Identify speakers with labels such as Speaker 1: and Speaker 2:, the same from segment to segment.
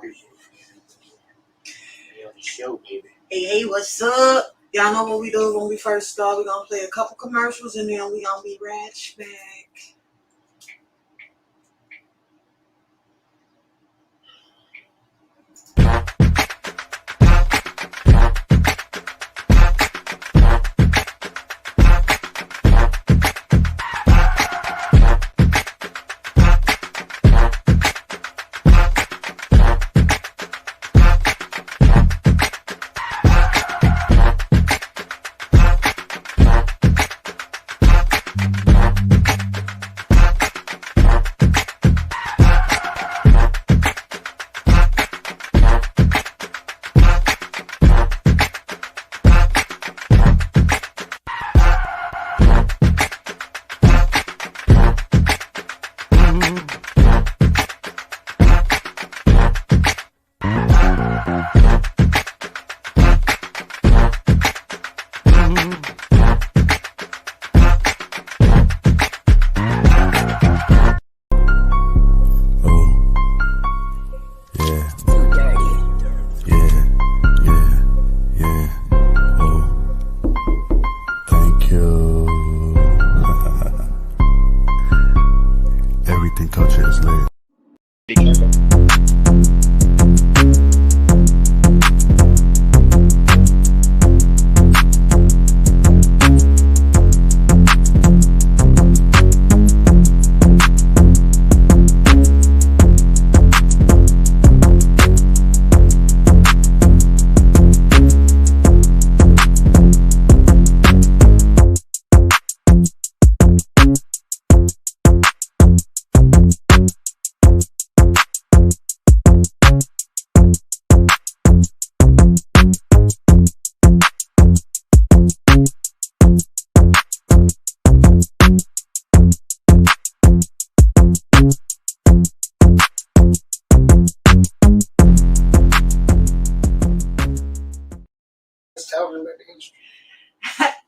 Speaker 1: Appreciate it. On the show, baby.
Speaker 2: Hey, what's up? Y'all know what we do when we first start. We're gonna play a couple commercials and then we gonna be right back.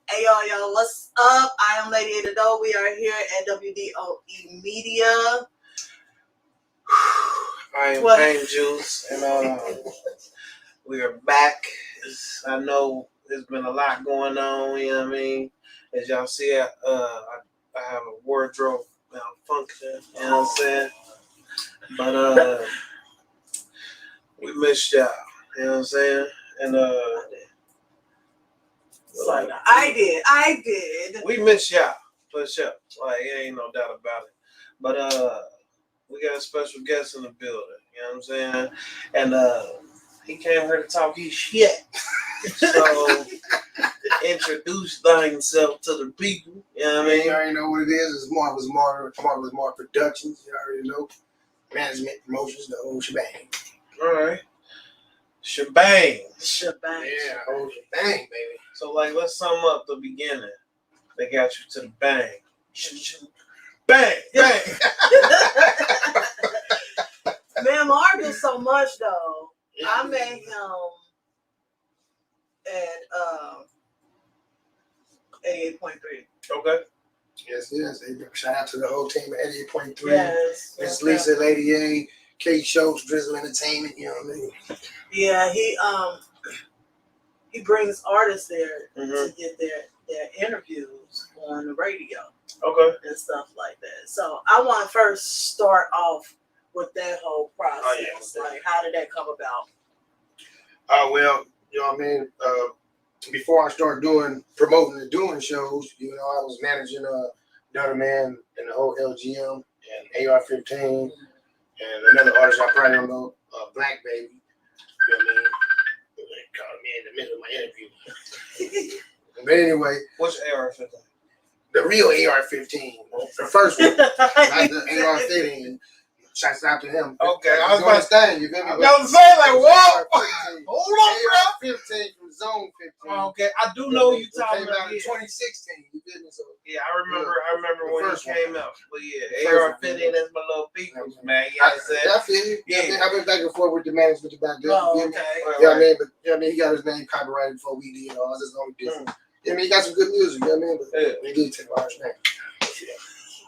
Speaker 2: Hey y'all, what's up? I am Lady A the Doe. We are here at WDOE Media.
Speaker 3: I am Pain Juice, and we are back. I know there's been a lot going on, you know what I mean? As y'all see, I have a wardrobe malfunction, you know what I'm saying? But we missed y'all, you know what I'm saying? And
Speaker 2: like I did.
Speaker 3: We miss y'all, for sure. Like, it ain't no doubt about it. But we got a special guest in the building, you know what I'm saying? And he came here to talk his shit. So introduce himself to the people, you know what I mean?
Speaker 1: You already know what it is. It's Marvelous Marv Productions. You already know. Management, promotions, the whole shebang.
Speaker 3: All right. Shebang.
Speaker 1: Yeah, the whole shebang, baby.
Speaker 3: So, like, let's sum up the beginning. They got you to the bang. Bang, bang.
Speaker 2: Man, Marv did so much though. Yeah. I met him at 88.3.
Speaker 3: Okay.
Speaker 1: Yes. Shout out to the whole team at 88.3.
Speaker 2: Yes.
Speaker 1: Miss Lisa, Lady A, Kate Schultz, Drizzle Entertainment, you know what I mean?
Speaker 2: Yeah, he brings artists there to get their interviews on the radio.
Speaker 3: Okay.
Speaker 2: And stuff like that. So I want to first start off with that whole process. Oh, yeah. Like, how did that come about?
Speaker 1: Well, you know what I mean? Before I started promoting and doing shows, you know, I was managing Another Man and the whole LGM and AR-15 and another artist I probably don't know, Black Baby. You know what I mean? They called me in the middle of my interview. But anyway.
Speaker 3: What's AR-15?
Speaker 1: The real AR-15. The first one. Not the AR-15. Shouts out to him.
Speaker 3: Okay,
Speaker 1: I was going to say, you feel me?
Speaker 3: I was saying, like, whoa! Hold on, bro.
Speaker 1: AR-15 from Zone 15.
Speaker 3: Okay, I do know you talking about
Speaker 1: it. Came out in 2016. You feel me? So,
Speaker 3: yeah, I remember when it came out. But yeah, AR-15 is my little people, man. You know what I'm saying?
Speaker 1: I feel you. Yeah. I've been back and forth with the management about that.
Speaker 2: Oh, okay.
Speaker 1: You know what I mean? But you know what I mean? He got his name copyrighted before we did. All this is the only difference. You know what I mean? He got some good music. You know what I mean? But he did take our name.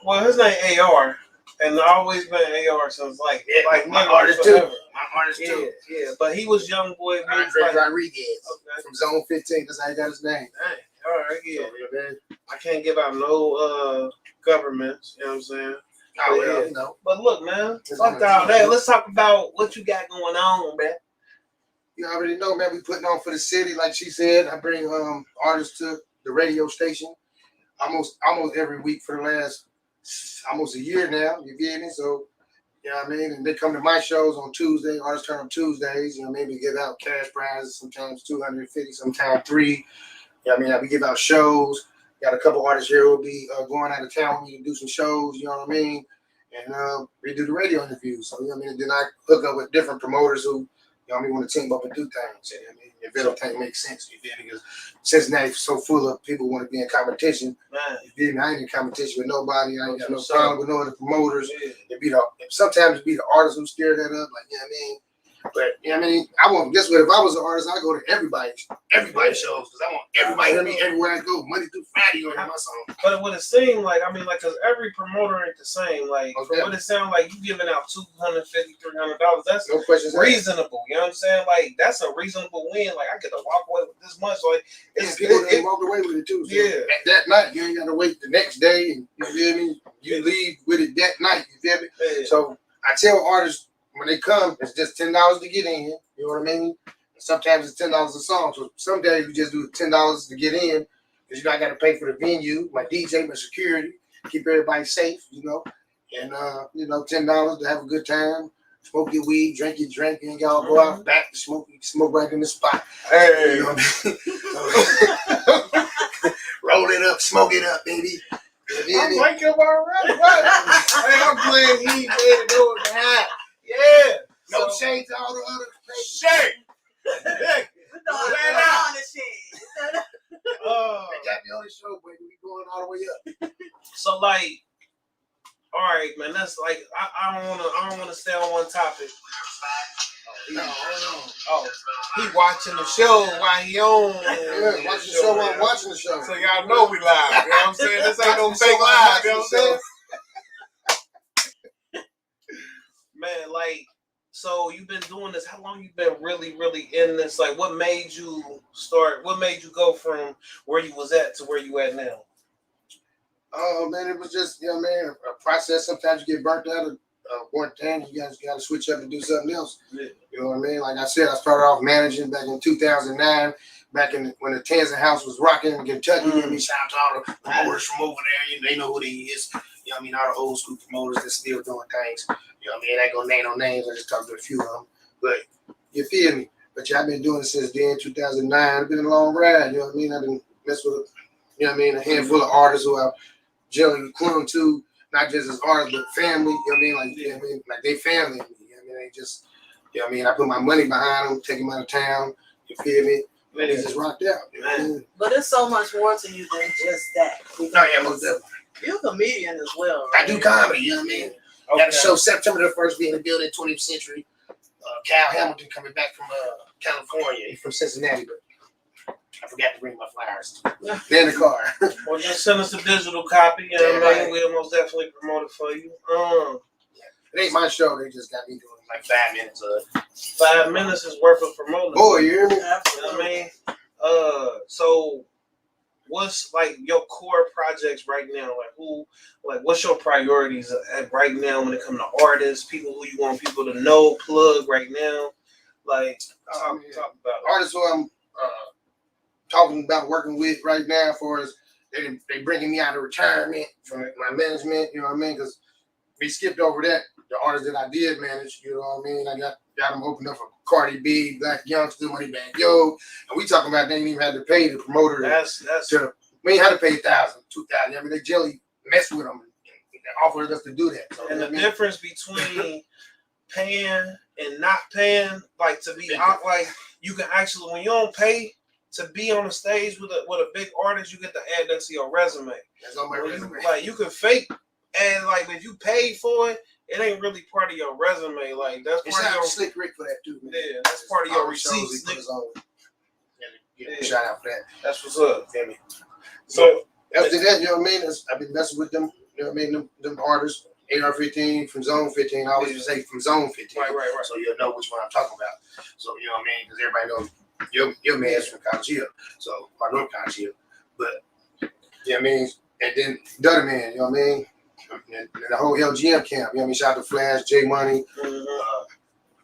Speaker 3: Well, his name AR. And always been AR since like
Speaker 1: my artist too.
Speaker 3: forever.
Speaker 1: My artist too.
Speaker 3: Yeah. But he was young boy.
Speaker 1: Andre
Speaker 3: Like,
Speaker 1: Rodriguez
Speaker 3: okay.
Speaker 1: from Zone 15. That's how he got his name.
Speaker 3: Dang. All right, yeah.
Speaker 1: So, yeah, man.
Speaker 3: I can't give out no governments. You know what I'm saying?
Speaker 1: Oh, well,
Speaker 3: yeah.
Speaker 1: you know.
Speaker 3: But look, man. Fuck all that. Let's talk about what you got going on, man.
Speaker 1: You already know, man. We putting on for the city, like she said. I bring artists to the radio station almost every week for the last almost a year now. You get me? So, you know what I mean? And they come to my shows on Tuesday. Artists turn up Tuesdays. You know, maybe give out cash prizes, sometimes 250, sometimes 3. You know what I mean? We give out shows. Got a couple artists here who will be going out of town with me to do some shows. You know what I mean? And we do the radio interviews. So, you know what I mean? Then I hook up with different promoters who, you know what I mean, want to team up and do things. You know what I mean? If everything makes sense, you feel me? Because Cincinnati's so full of people want to be in competition.
Speaker 3: Man.
Speaker 1: You feel me? I ain't in competition with nobody. I ain't got no
Speaker 3: So-
Speaker 1: problem with no other promoters.
Speaker 3: Yeah.
Speaker 1: Sometimes it be the artists who stir that up, like, you know what I mean? But, you know what I mean? I want, guess what? If I was an artist, I'd go to everybody's shows because I want everybody to hear me everywhere I go. Monday through Friday, you hear my song.
Speaker 3: But what it seemed like, I mean, like, because every promoter ain't the same. Like,
Speaker 1: Okay.
Speaker 3: from what it sounds like, you giving out $250, $300. That's
Speaker 1: No questions asked.
Speaker 3: reasonable. You know what I'm saying? Like, that's a reasonable win. Like, I get to walk away with this much. Like,
Speaker 1: And
Speaker 3: it's
Speaker 1: people done walked away with it too. So
Speaker 3: Yeah.
Speaker 1: That night, you ain't got to wait the next day. And you feel me? You leave with it that night. You feel me?
Speaker 3: Yeah.
Speaker 1: So I tell artists when they come, it's just $10 to get in. You know what I mean? Sometimes it's $10 a song. So some days we just do $10 to get in because you know I got to pay for the venue, my DJ, my security, keep everybody safe. You know, and you know $10 to have a good time, smoke your weed, drink your drink, and y'all go out back to smoke. You can smoke right in the spot.
Speaker 3: Hey.
Speaker 1: You know what I mean? Roll it up, smoke it up, baby.
Speaker 3: I'm like him already. Hey, I'm playing E, man, to do it behind. Yeah.
Speaker 1: No
Speaker 3: So-
Speaker 1: shade to all the other places.
Speaker 3: Shake.
Speaker 1: They got me on the show, baby. We going all the way up.
Speaker 3: So like, all right, man. That's like I don't wanna stay on one topic. Oh, he watching the show while he on.
Speaker 1: Yeah, watching the show while I'm watching the show.
Speaker 3: So y'all know we live. You know what I'm saying? This ain't no fake live. You know what I'm saying? Man, like, so you've been doing this. How long you been really in this? Like, what made you start? What made you go from where you was at to where you at now?
Speaker 1: Oh man, it was just, you know, man, a process. Sometimes you get burnt out of one thing. You guys got to switch up and do something else.
Speaker 3: Yeah.
Speaker 1: You know what I mean? Like I said, I started off managing back in 2009, back in when the Tanzan House was rocking in Kentucky. You know what I mean? Shout out to all the promoters from over there. You know, they know who they is. You know what I mean? All the old school promoters that still doing things. You know what I mean? I ain't gonna name no names. I just talked to a few of them. But you feel me? But yeah, I've been doing it since then, 2009. It's been a long ride. You know what I mean? I've been messing with, you know what I mean, a handful of artists who I've generally clung to, not just as artists, but family. You know what I mean? Like, you know what I mean? Like they family. You know what I mean? They just, you know what I mean? I put my money behind them, take them out of town. You feel me? And they just rocked out. You know what I mean?
Speaker 2: But it's so much more to you than just that.
Speaker 1: No, yeah, most definitely.
Speaker 2: You're a comedian as well.
Speaker 1: I do comedy. You know what I mean? Got a show September the 1st, being in the building, 20th Century. Cal Hamilton coming back from California. He's from Cincinnati, but I forgot to bring my flyers. They're in the car.
Speaker 3: Well, just send us a digital copy, and
Speaker 1: Yeah,
Speaker 3: we'll most definitely promote it for you.
Speaker 1: It ain't my show. They just got me doing like 5 minutes of it.
Speaker 3: 5 minutes is worth of promoting.
Speaker 1: Boy, you hear me?
Speaker 3: You know what I mean? So what's like your core projects right now? What's your priorities at right now when it comes to artists, people who you want people to know, plug right now? Like, talk about it.
Speaker 1: Artists who I'm talking about working with right now, for as they bringing me out of retirement from my management. You know what I mean? Because we skipped over that. The artists that I did manage, you know what I mean? I got them opened up for Cardi B, Black Youngster, Moneybag Yo, and we talking about they ain't even had to pay the promoter.
Speaker 3: That's
Speaker 1: We ain't had to pay $1,000, $2,000. I mean, they generally mess with them and offered us to do that. So,
Speaker 3: and the
Speaker 1: I mean,
Speaker 3: difference between paying and not paying, like to be out, like you can actually when you don't pay to be on the stage with a big artist, you get to add that to your resume.
Speaker 1: that's on my resume.
Speaker 3: Like you can fake, and like if you paid for it, it ain't really part of your resume. Like that's
Speaker 1: It's
Speaker 3: part of
Speaker 1: not
Speaker 3: your
Speaker 1: Slick Rick for that too, man.
Speaker 3: yeah, that's part of your
Speaker 1: All the shows
Speaker 3: receipts.
Speaker 1: he put us on.
Speaker 3: Yeah.
Speaker 1: Shout out for that.
Speaker 3: That's what's up.
Speaker 1: Feel me?
Speaker 3: So
Speaker 1: After that, you know what I mean? I've been messing with them, you know what I mean? Them artists, AR-15 from Zone 15. I always say from Zone 15.
Speaker 3: Right.
Speaker 1: So you'll know which one I'm talking about. So, you know what I mean? Because everybody knows your man's from College Hill. So, my North College Hill. But, you know what I mean? And then the other man, you know what I mean? And the whole LGM camp, you know what I mean? Shout out to Flash, J Money,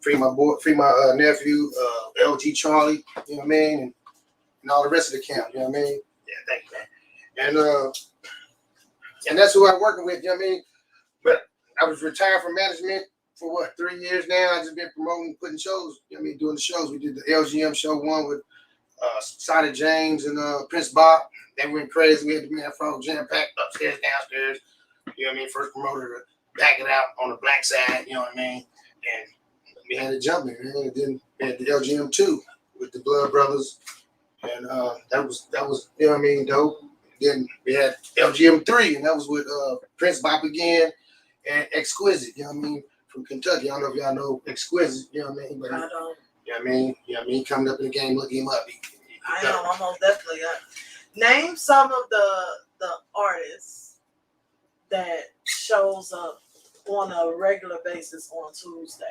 Speaker 1: free my nephew, LG Charlie, you know what I mean? And all the rest of the camp, you know what I mean? Yeah, thank you, man. And that's who I'm working with, you know what I mean? But I was retired from management for 3 years now. I just been promoting, putting shows, you know what I mean, doing the shows. We did the LGM show one with Sada James and Prince Bob. They went crazy. We had the Man Frog jam packed upstairs, downstairs. You know what I mean? First promoter to back it out on the black side, you know what I mean? And we had it jumping, man. And then we had the LGM 2 with the Blood Brothers. And that was you know what I mean, dope. Then we had LGM 3, and that was with Prince Bob again and Exquisite, you know what I mean, from Kentucky. I don't know if y'all know Exquisite, you know what I mean? But,
Speaker 2: I don't.
Speaker 1: You know what I mean? You know what I mean? Coming up in the game, look him up.
Speaker 2: I am. I'm most definitely. Name some of the artists that shows up on a regular basis on Tuesday.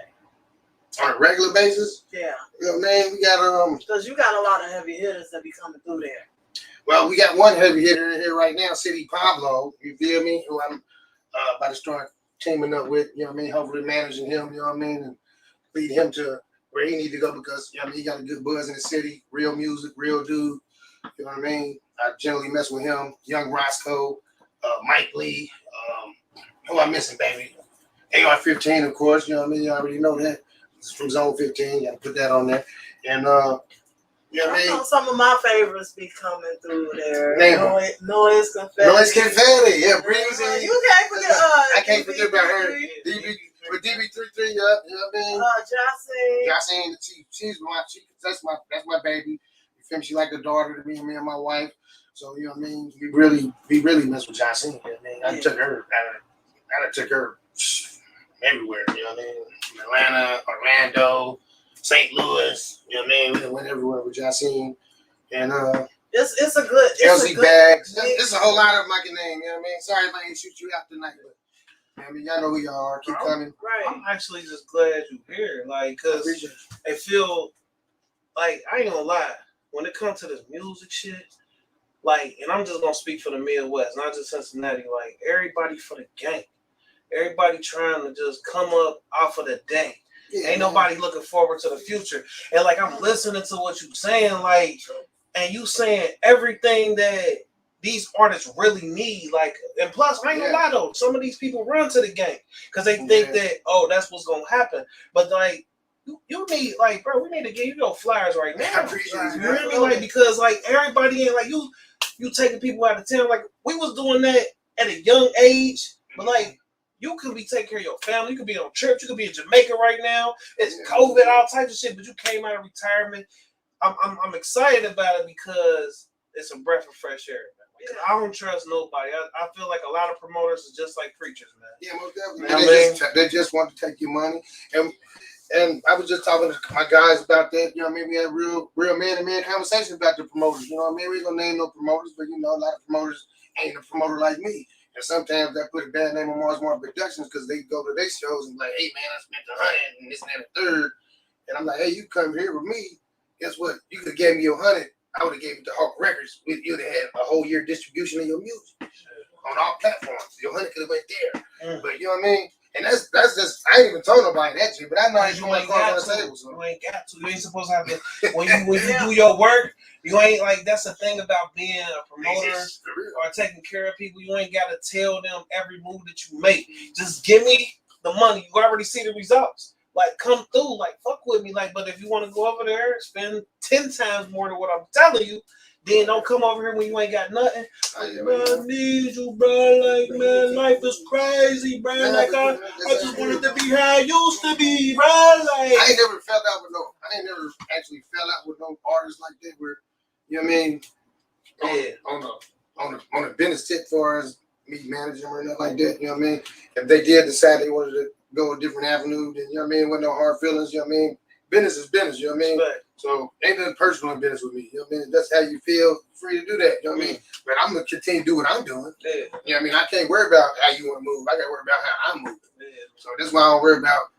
Speaker 1: On a regular basis?
Speaker 2: Yeah.
Speaker 1: You know what I mean? We got
Speaker 2: Because you got a lot of heavy hitters that be coming through there.
Speaker 1: Well, we got one heavy hitter in here right now, City Pablo. You feel me? Who I'm about to start teaming up with. You know what I mean? Hopefully managing him. You know what I mean? And lead him to where he needs to go because you know what I mean. He got a good buzz in the city. Real music, real dude. You know what I mean? I generally mess with him. Young Roscoe, Mike Lee. Who I'm missing, baby? AR-15, of course. You know what I mean? You already know that. It's from Zone 15. You got to put that on there. And you know what I mean?
Speaker 2: Some of my favorites be coming through there. Noise Confetti.
Speaker 1: Noise Confetti, yeah, Breezy.
Speaker 2: You can't forget.
Speaker 1: I can't forget about her. DB33, you know what I mean? Jocelyne, that's my baby. You feel me? She like a daughter to me and my wife. So you know what I mean? We really mess with Jocelyne. You know what I mean? I took her everywhere. You know what I mean? Atlanta, Orlando, St. Louis, you know what I mean? We went everywhere with Jocelyne. And
Speaker 2: it's a good
Speaker 1: LC Bags. It's a whole lot of them I can name, you know what I mean? Sorry if I ain't shoot you out tonight, but I mean y'all know who y'all are. Keep coming.
Speaker 2: Right.
Speaker 3: I'm actually just glad you're here. Like, cause I feel like I ain't gonna lie, when it comes to this music shit, like, and I'm just gonna speak for the Midwest, not just Cincinnati, like everybody for the game. Everybody trying to just come up off of the day. Yeah, ain't nobody looking forward to the future. And like I'm listening to what you saying, like, and you saying everything that these artists really need. Like, and plus, I ain't gonna lie though, some of these people run to the game because they think that, oh, that's what's gonna happen. But like, you need, like, bro, we need to give you your flyers right now.
Speaker 1: I appreciate
Speaker 3: you hear me? Like, because like everybody ain't like you taking people out of town. Like we was doing that at a young age, but like. You could be taking care of your family. You could be on a trip. You could be in Jamaica right now. It's COVID, all types of shit. But you came out of retirement. I'm excited about it because it's a breath of fresh air. I don't trust nobody. I feel like a lot of promoters are just like preachers, man.
Speaker 1: Yeah, most definitely. They just want to take your money. And I was just talking to my guys about that. You know what I mean? We had real man-to-man conversation about the promoters. You know what I mean? We ain't gonna name no promoters, but you know, a lot of promoters ain't a promoter like me. And sometimes that put a bad name on Marvelous Marv Productions because they go to their shows and be like, hey man, I spent $100 and this and that and third. And I'm like, hey, you come here with me. Guess what? You could have gave me your $100. I would have gave it to Hawk Records. You'd have had a whole year distribution of your music on all platforms. Your $100 could have went there. But you know what I mean? And that's just, I ain't even told nobody that shit, but I know I ain't going to on the table. So.
Speaker 3: You ain't got to. You ain't supposed to have to. When you do your work, you ain't like, that's the thing about being a promoter or taking care of people. You ain't got to tell them every move that you make. Just give me the money. You already see the results. Like, come through. Like, fuck with me. Like, but if you want to go over there and spend 10 times more than what I'm telling you, then don't come over here when you ain't got nothing. Like, bro, I need you, bro. Like, man, life is crazy, bro. Like, I just wanted to be how I used to be, bro. Like,
Speaker 1: I ain't never actually fell out with no artists like that where, you know what I mean? On a business tip for us, me managing or nothing like that, you know what I mean? If they did decide they wanted to go a different avenue, then, you know what I mean? With no hard feelings, you know what I mean? business is business, you know what I mean?
Speaker 3: Respect.
Speaker 1: So ain't nothing personal in business with me. You know what I mean? That's how you feel free to do that. You know what I mean? But I'm gonna continue to do what I'm doing.
Speaker 3: Yeah.
Speaker 1: You know what I mean? I can't worry about how you want to move. I gotta worry about how I'm moving.
Speaker 3: Yeah.
Speaker 1: So that's why I don't worry about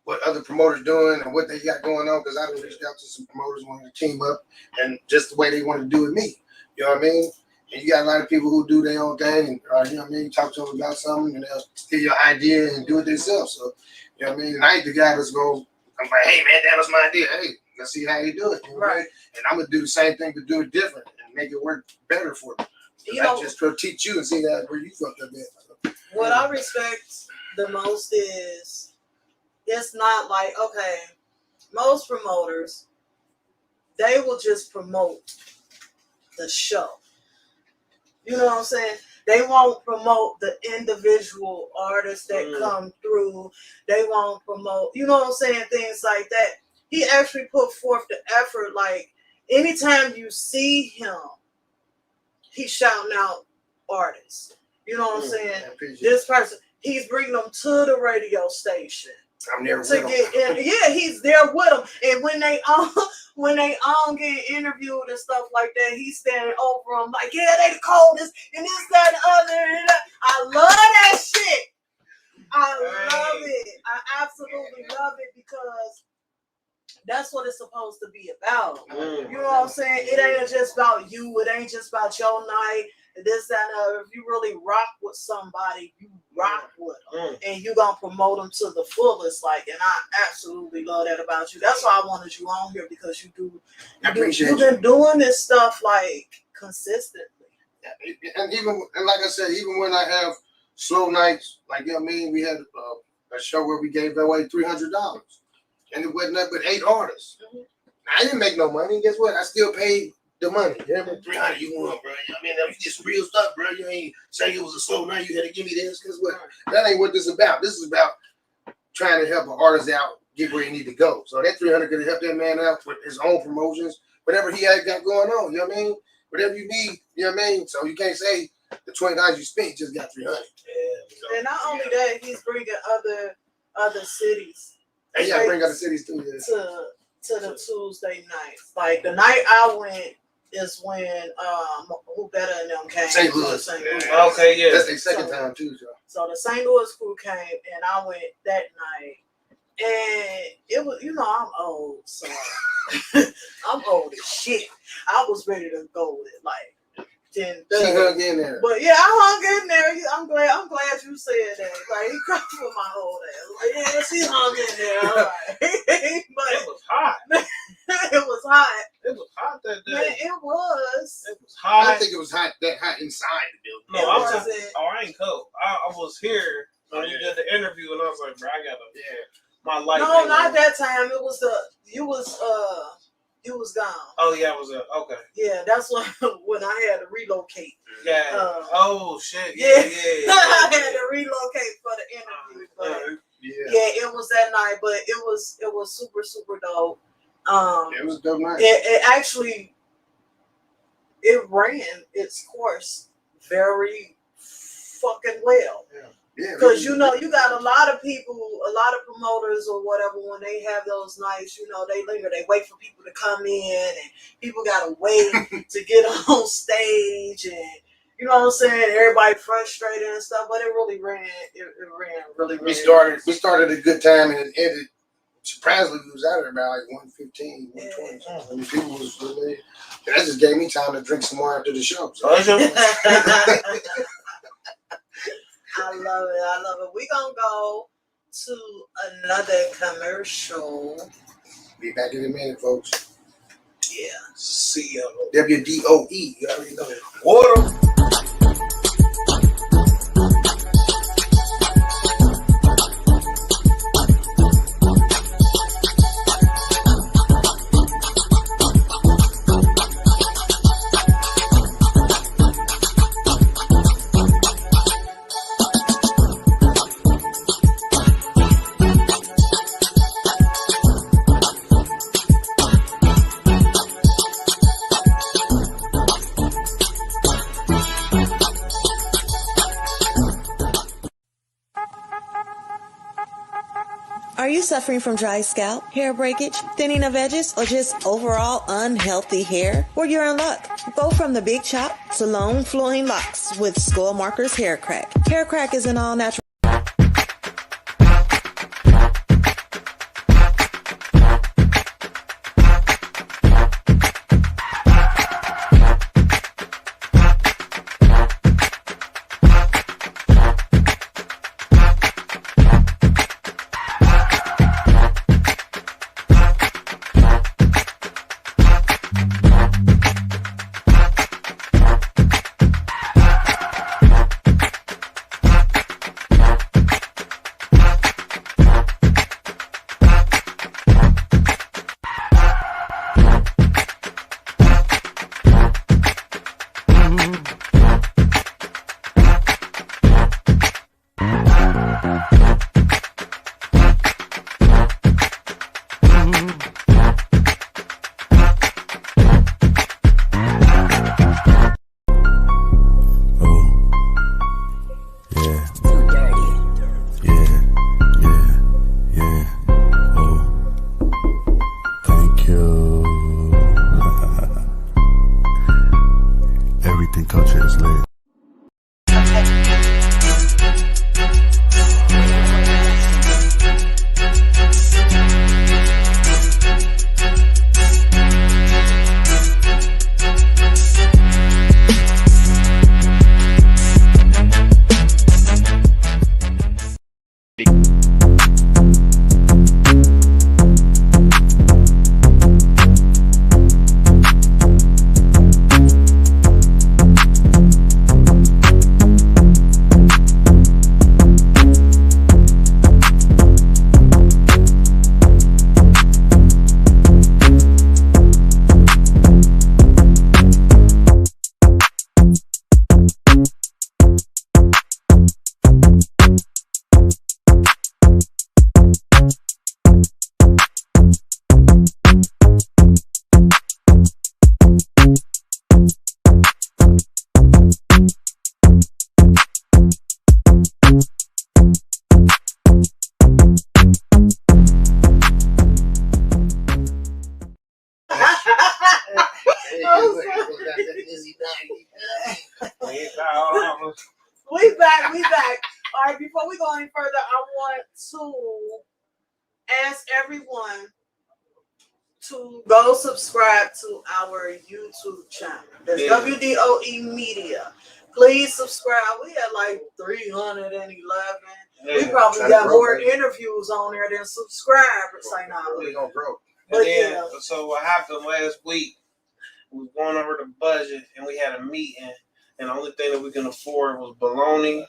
Speaker 1: what other promoters doing and what they got going on, because I done reached out to some promoters wanting to team up and just the way they want to do with me. You know what I mean? And you got a lot of people who do their own thing, and you know what I mean, talk to them about something and they'll steal your idea and do it themselves. So you know what I mean? And I ain't the guy that's going, I'm like, hey man, that was my idea. Hey, let's see how you do it. You know what I mean? And I'm gonna do the same thing but do it different and make it work better for me.
Speaker 2: You
Speaker 1: I
Speaker 2: know,
Speaker 1: just go teach you and see that where you fucked up at.
Speaker 2: what I respect the most is it's not like, okay, most promoters, they will just promote the show. You know what I'm saying? They won't promote the individual artists that come through. They won't promote, you know what I'm saying, things like that. He actually put forth the effort. Like, anytime you see him, he's shouting out artists. You know what I'm saying? This person, he's bringing them to the radio station.
Speaker 1: I'm there
Speaker 2: To get in, yeah, he's there with them. And when they get interviewed and stuff like that, he's standing over them like, yeah, they the coldest and this, that, and the other. And that. I love that shit. I love it. I absolutely love it because that's what it's supposed to be about. You know what I'm saying? It ain't just about you. It ain't just about your night. This, that, and other. If you really rock with somebody, you rock with them, and you gonna promote them to the fullest. Like, and I absolutely love that about you. That's why I wanted you on here, because you do. You've been doing this stuff like consistently.
Speaker 1: And like I said, even when I have slow nights, like you know what I mean, we had a show where we gave away $300, and it wasn't nothing but 8 artists. I didn't make no money. Guess what? I still paid the money. You know, $300 you won, bro. You know what I mean, you get some real stuff, bro. You ain't saying it was a slow night. You had to give me this. Guess what? That ain't what this is about. This is about trying to help an artist out, get where he need to go. So that $300 could help that man out with his own promotions, whatever he had got going on. You know what I mean? Whatever you need. You know what I mean? So you can't say the $20 you spent just got $300.
Speaker 2: So, and not only that, he's bringing other cities.
Speaker 1: And yeah, bring other cities too. Yeah.
Speaker 2: To the Tuesday nights. Like the night I went is when Who Better Than Them came.
Speaker 1: St. Louis.
Speaker 2: St. Louis.
Speaker 3: Okay, yeah.
Speaker 1: That's their second time too, so.
Speaker 2: So the St. Louis crew came and I went that night. And it was, you know, I'm old, so I'm old as shit. I was ready to go with like 10, 30.
Speaker 1: She hung in there.
Speaker 2: But yeah, I hung in there. I'm glad you said that. Like, he cried for my whole ass. Like, yeah, she hung in there. All right. But
Speaker 3: it was hot.
Speaker 2: it was hot.
Speaker 3: It was hot that day.
Speaker 2: Man, it was.
Speaker 3: It was hot.
Speaker 1: I don't think it was hot inside the building.
Speaker 3: No, I ain't cold. I was here when you did the interview, and I was like, bro, I gotta my life.
Speaker 2: No, not that time. It was you was gone.
Speaker 3: Oh yeah, I was okay.
Speaker 2: Yeah, that's when I had to relocate.
Speaker 3: Yeah. Oh shit. Yeah.
Speaker 2: I had to relocate for the interview. But yeah, it was that night, but it was super, super dope.
Speaker 1: It was a dope night.
Speaker 2: It actually ran its course very fucking well.
Speaker 1: Yeah,
Speaker 2: because you know, you got a lot of people, a lot of promoters or whatever, when they have those nights, you know, they linger, they wait for people to come in, and people gotta wait to get on stage, and you know what I'm saying, everybody frustrated and stuff, but it really ran, it ran really.
Speaker 1: We started a good time, and it ended. Surprisingly, we was out there about like 1:15, 1:20. And people was really. That just gave me time to drink some more after the show. So.
Speaker 2: I love it. We're going to go to another commercial.
Speaker 1: Be back in a minute, folks.
Speaker 2: Yeah.
Speaker 3: See ya.
Speaker 1: WDOE. You already know.
Speaker 3: Water.
Speaker 4: Suffering from dry scalp, hair breakage, thinning of edges, or just overall unhealthy hair? Well, you're in luck. Go from the big chop to long flowing locks with Skull Marker's Hair Crack. Hair Crack is an all-natural.
Speaker 2: We back. All right, before we go any further, I want to ask everyone to go subscribe to our YouTube channel. That's WDOE Media. Please subscribe. We had like 311. We probably got more interviews on there than subscribers.
Speaker 1: We're gonna grow.
Speaker 3: And then, so what happened last week, we was going over the budget and we had a meeting, and the only thing that we can afford was bologna,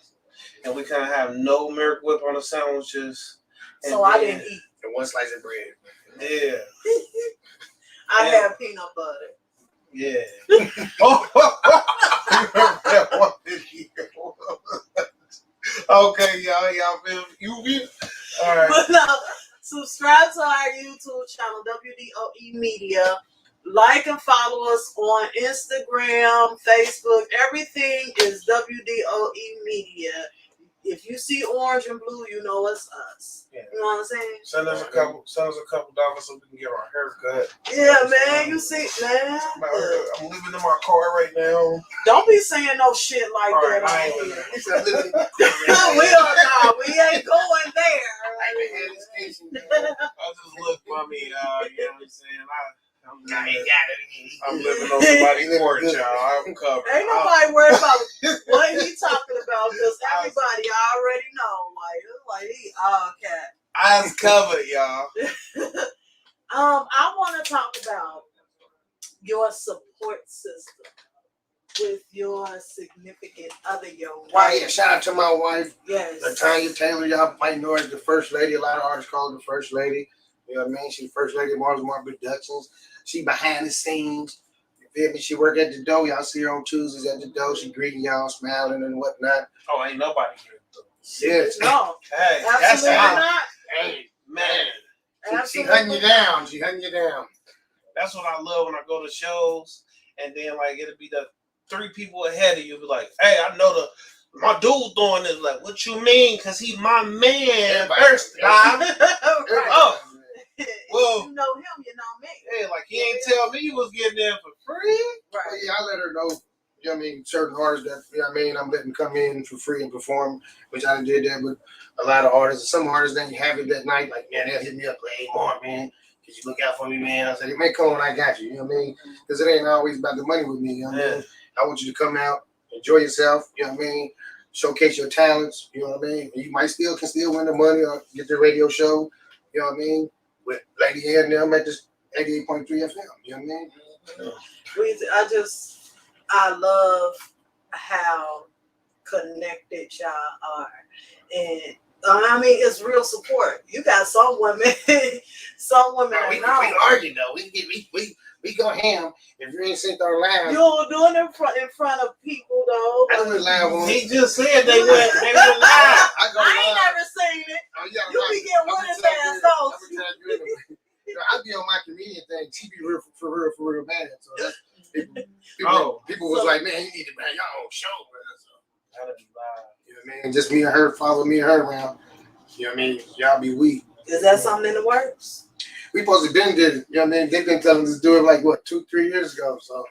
Speaker 3: and we couldn't have no Merrick Whip on the sandwiches.
Speaker 2: So I didn't eat.
Speaker 1: And one slice of bread.
Speaker 3: Yeah.
Speaker 2: I had peanut butter.
Speaker 3: Yeah. Okay, y'all feel you? All right.
Speaker 2: But no, subscribe to our YouTube channel, WDOE Media. Like and follow us on Instagram, Facebook. Everything is WDOE Media. If you see orange and blue, you know it's us. Yeah. You know what I'm saying?
Speaker 3: Send us a couple dollars so we can get our hair cut.
Speaker 2: Yeah, man. You see, man.
Speaker 3: I'm living in my car right now.
Speaker 2: Don't be saying no shit like that.
Speaker 3: I ain't living.
Speaker 2: We ain't going there.
Speaker 3: I just look funny, you know what I'm saying? I'm living on somebody's porch, y'all. I'm covered.
Speaker 2: Ain't nobody worried about what he talking about, because everybody already know. Like he okay.
Speaker 3: Eyes covered, y'all.
Speaker 2: I want to talk about your support system with your significant other, your wife.
Speaker 1: Oh, yeah, shout out to my wife.
Speaker 2: Yes.
Speaker 1: Latanya Taylor, y'all might know her as the first lady. A lot of artists call her the first lady. You know what I mean? She's the first lady of Marvelous Marv Productions. She behind the scenes. You feel me? She work at the door. Y'all see her on Tuesdays at the door. She greeting y'all, smiling and whatnot.
Speaker 3: Oh, ain't nobody here.
Speaker 1: Yes.
Speaker 2: No.
Speaker 3: Hey,
Speaker 2: absolutely
Speaker 3: that's
Speaker 2: not.
Speaker 3: Hey, man.
Speaker 1: She hunting you down. She hunting you down.
Speaker 3: That's what I love when I go to shows, and then like it'll be the 3 people ahead of you be like, hey, I know my dude doing this. Like, what you mean? Because he my man
Speaker 1: Everybody-
Speaker 3: first.
Speaker 2: Right.
Speaker 3: Oh, well,
Speaker 2: you know him, you know me.
Speaker 3: yeah, like he ain't tell me you was getting there for free.
Speaker 1: Well,
Speaker 2: Right.
Speaker 1: yeah, I let her know. You know what I mean? Certain artists that, you know what I mean, I'm letting come in for free and perform, which I did that with a lot of artists. Some artists didn't have it that night. Like, man, they'll hit me up like, hey, Marv, man, could you look out for me, man? I said, man, come on, I got you. You know what I mean? Because it ain't always about the money with me. You know what I mean? I want you to come out, enjoy yourself. You know what I mean? Showcase your talents. You know what I mean? And you might can still win the money or get the radio show. You know what I mean? With Lady A and them at this 88.3 FM. You know what I mean?
Speaker 2: I love how connected y'all are, and I mean it's real support. You got some women,
Speaker 1: We
Speaker 2: know.
Speaker 1: argue though. We go ham if you ain't sent our live.
Speaker 2: You don't do it in front of people though.
Speaker 1: I do it live on.
Speaker 3: He just said they went live.
Speaker 1: I go
Speaker 2: I ain't
Speaker 1: live.
Speaker 2: never seen it.
Speaker 1: Oh, yeah,
Speaker 2: You be getting one of their songs.
Speaker 1: I be on my comedian thing. She be for real bad. So that's, people was like, man, you need to have your own show, man. So,
Speaker 3: Gotta be live.
Speaker 1: you know what I mean? Just me and her, follow me and her around. You know what I mean? Y'all be weak.
Speaker 2: Is that something in the works?
Speaker 1: We supposed to been did it. You know what I mean? They've been telling us to do it like what 2-3 years ago. So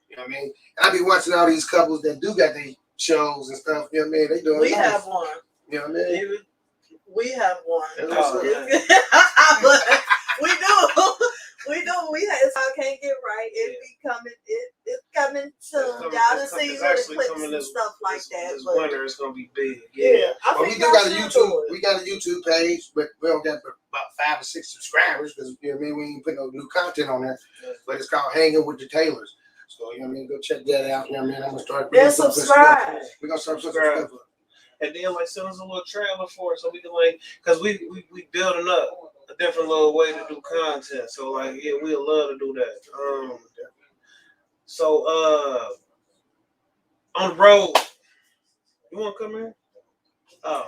Speaker 1: you know what I mean? And I be watching all these couples that do got their shows and stuff. You know what I mean? They doing
Speaker 2: We
Speaker 1: nice.
Speaker 2: have one.
Speaker 1: You know what I mean?
Speaker 2: We have one.
Speaker 1: That's
Speaker 3: Oh,
Speaker 1: what's up.
Speaker 2: We do. We do. I can't get right. It's coming soon. Y'all to see little clips and stuff like that.
Speaker 3: This
Speaker 2: But
Speaker 3: winter is gonna be big.
Speaker 2: yeah, I
Speaker 1: Well, we
Speaker 2: think
Speaker 1: do
Speaker 2: I
Speaker 1: got a
Speaker 2: should
Speaker 1: YouTube.
Speaker 2: do it.
Speaker 1: We got a YouTube page, but we don't got about 5 or 6 subscribers because you know what I mean. We ain't put no new content on there. But it's called Hanging with the Taylors. So you know what I mean. Go check that out. You know what I mean. I'm gonna start.
Speaker 2: Then subscribe.
Speaker 1: We're gonna start putting some stuff up.
Speaker 3: And then like send us a little trailer for it so we can like, cause we building up a different little way to do content. So like yeah, we'd love to do that. So on the road, you wanna come in? Oh,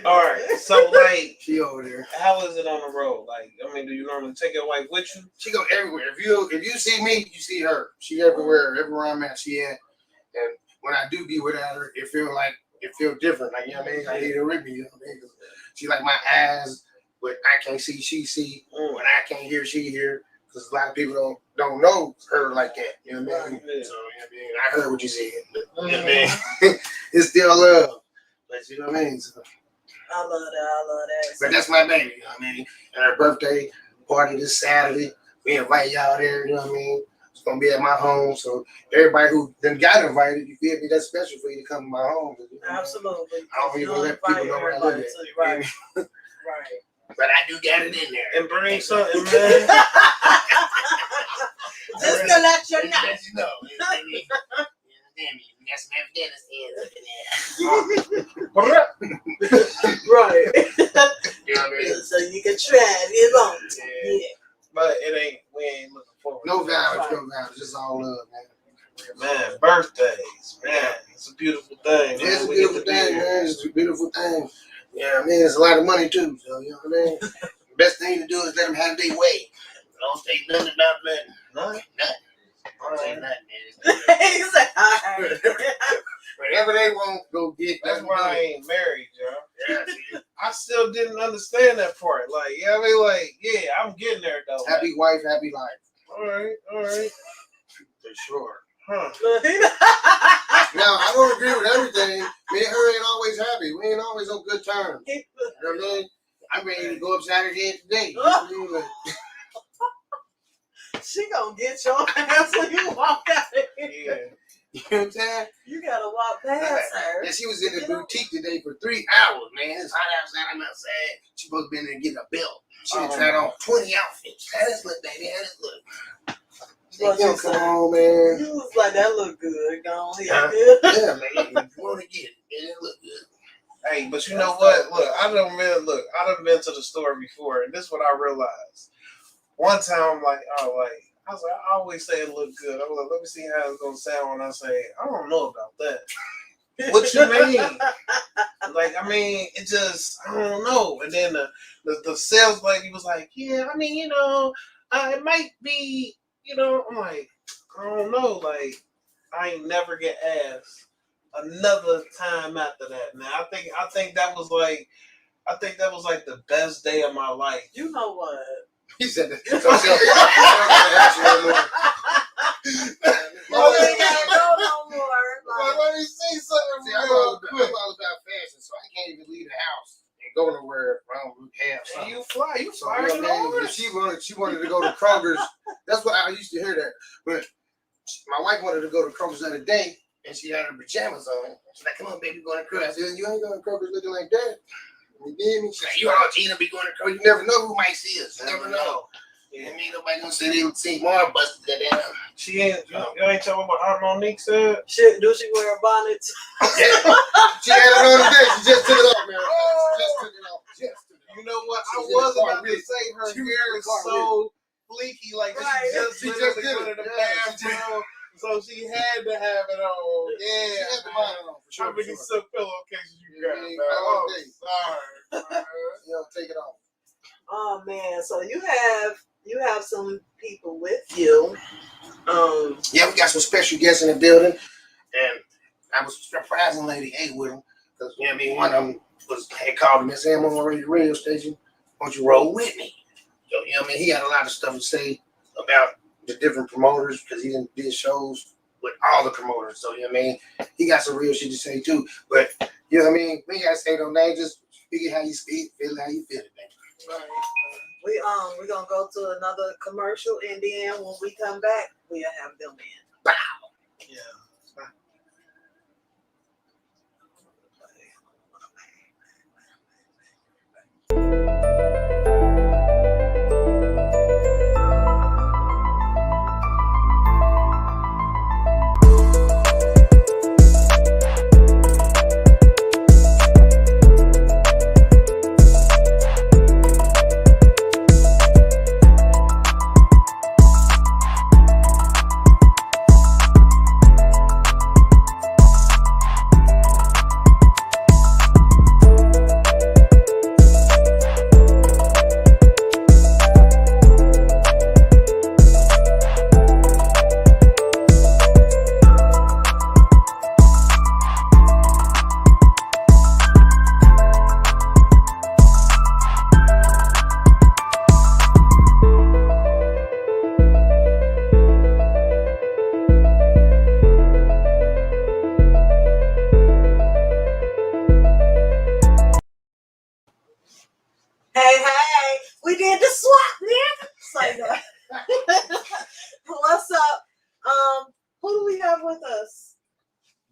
Speaker 3: all right. So like,
Speaker 1: She over there.
Speaker 3: how is it on the road? Like, I mean, do you normally take your wife with you?
Speaker 1: She go everywhere. If you see me, you see her. She everywhere. Everywhere I'm at, she at. And when I do be without her, it feel different. Like you know what I mean. I need her with me. You know what I mean? She like my eyes, but I can't see. She see. When I can't hear, she hear. Because a lot of people don't know her like that. You know what I mean?
Speaker 3: Yeah.
Speaker 1: So you know what I mean. I heard what you said. You know what I mean? It's still love. But you know what I mean? So,
Speaker 2: I love that.
Speaker 1: but that's my baby. You know what I mean? And her birthday party this Saturday. We invite y'all there. You know what I mean? It's gonna be at my home. So everybody who then got invited, you feel me? That's special for you to come to my home. You know?
Speaker 2: Absolutely.
Speaker 1: I don't even let people know where I live at.
Speaker 2: Right. Right.
Speaker 1: But I do got it in there.
Speaker 3: And bring something, man.
Speaker 2: Just to let you know.
Speaker 1: Let you know. We got some Afghanistan up in there.
Speaker 2: Right.
Speaker 1: You know what I mean?
Speaker 2: So you can try it. It's on. Yeah.
Speaker 3: But we ain't looking forward.
Speaker 1: No
Speaker 3: to that.
Speaker 1: violence, just all love, man.
Speaker 3: Man, birthdays, man, it's a beautiful thing.
Speaker 1: Yeah, it's a
Speaker 3: We get
Speaker 1: beautiful
Speaker 3: to be
Speaker 1: thing,
Speaker 3: here.
Speaker 1: man. It's a beautiful thing. Yeah, I mean, it's a lot of money too. So you know what I mean. The best thing to do is let them have their way. Don't say nothing about nothing. Nothing. Don't say nothing, man.
Speaker 2: He's like, all right.
Speaker 1: Whatever they want, go get.
Speaker 3: That's why I ain't married, y'all.
Speaker 1: Yeah, see?
Speaker 3: I still didn't understand that part. Like, yeah, I mean, like, yeah, I'm getting there though.
Speaker 1: Happy wife, happy life.
Speaker 3: All right.
Speaker 1: For sure.
Speaker 3: Huh?
Speaker 1: Now, I don't agree with everything. Me and her ain't always happy. We ain't always on good terms. You know what I mean? I'm ready to go upside her head today. You know what I mean? Like,
Speaker 2: She gonna get your ass when you walk out of here.
Speaker 3: Yeah.
Speaker 1: you know what I'm saying?
Speaker 2: You gotta walk past her.
Speaker 1: And she was in the boutique today for 3 hours, man. It's hot outside. I'm outside. She supposed to be in there getting a belt. She done tried on 20 outfits. How this look, baby? How this look?
Speaker 2: What
Speaker 1: Yo,
Speaker 2: you
Speaker 1: come
Speaker 2: say?
Speaker 1: on, man.
Speaker 2: You was like, that look good. Go on here.
Speaker 1: Yeah, man. If you want to get it, man, it look good.
Speaker 3: Hey, but you know what? Look, I done been to the store before, and this is what I realized. One time, I was like, I always say it looked good. I was like, let me see how it's gonna sound when I say, I don't know about that. What you mean? Like, I mean, it just, I don't know. And then the sales lady was like, yeah, I mean, you know, it might be, you know, I'm like, I don't know. Like, I ain't never get asked another time after that, man. I think that was like the best day of my life.
Speaker 2: You know what?
Speaker 1: He said that.
Speaker 2: You ain't gotta go no more.
Speaker 3: Let me see something
Speaker 1: See, I'm
Speaker 3: real
Speaker 1: all
Speaker 3: quick.
Speaker 1: about fashion, so I can't even leave the house and go nowhere if I don't have
Speaker 3: And
Speaker 1: something.
Speaker 3: you fly, you
Speaker 1: So,
Speaker 3: flying
Speaker 1: you know what I mean? If she wanted to go to Kroger's. That's what I used to hear that. But my wife wanted to go to Kroger's the other day, and she had her pajamas on. She's like, "Come on, baby, going to Kroger's." I said, "You ain't going to Kroger's looking like that." You did me? She's like, "You all Gina be going to Kroger's. You never know who Mike is. You never know."
Speaker 3: Yeah.
Speaker 1: And ain't nobody gonna say they see Marv busted that down.
Speaker 3: She ain't. You ain't talking about how Monique said.
Speaker 2: Shit, do she wear a bonnet?
Speaker 1: Yeah. She had it on today. She just took it off, man. Just took it off. Just took it off.
Speaker 3: You know what? I
Speaker 1: She's in
Speaker 3: was
Speaker 1: the car
Speaker 3: about to
Speaker 1: with it.
Speaker 3: say her
Speaker 1: She was
Speaker 3: hair
Speaker 1: in the
Speaker 3: is
Speaker 1: car
Speaker 3: so fleeky, like
Speaker 2: Right.
Speaker 3: she
Speaker 1: She
Speaker 3: just
Speaker 1: just
Speaker 3: literally
Speaker 1: did
Speaker 3: went to
Speaker 1: it.
Speaker 3: the
Speaker 1: Yeah, she
Speaker 3: bathroom, so she had to have it on.
Speaker 1: She
Speaker 3: Yeah,
Speaker 1: had the bonnet on, for sure.
Speaker 3: how many silk pillowcases you
Speaker 1: Yeah,
Speaker 3: got,
Speaker 1: man,
Speaker 3: man?
Speaker 1: all
Speaker 3: Oh,
Speaker 1: day.
Speaker 3: sorry, man.
Speaker 1: You know, take it off.
Speaker 2: Oh man, so you have some people with you.
Speaker 1: Yeah, we got some special guests in the building, and I was surprising Lady A with them because you know what I mean. One of them had called me and said, "I'm on my radio station. Why don't you roll with me?" So you know what I mean. He had a lot of stuff to say about the different promoters because he did shows with all the promoters. So you know what I mean. He got some real shit to say too. But you know what I mean. We ain't gotta say no names. Just figure how you speak, feel how you feel it, man.
Speaker 2: Right. We're gonna go to another commercial, and then when we come back, we'll have them in.
Speaker 3: Yeah.
Speaker 2: Hey, we did the swap, man. Say that. What's up? Who do we have with us?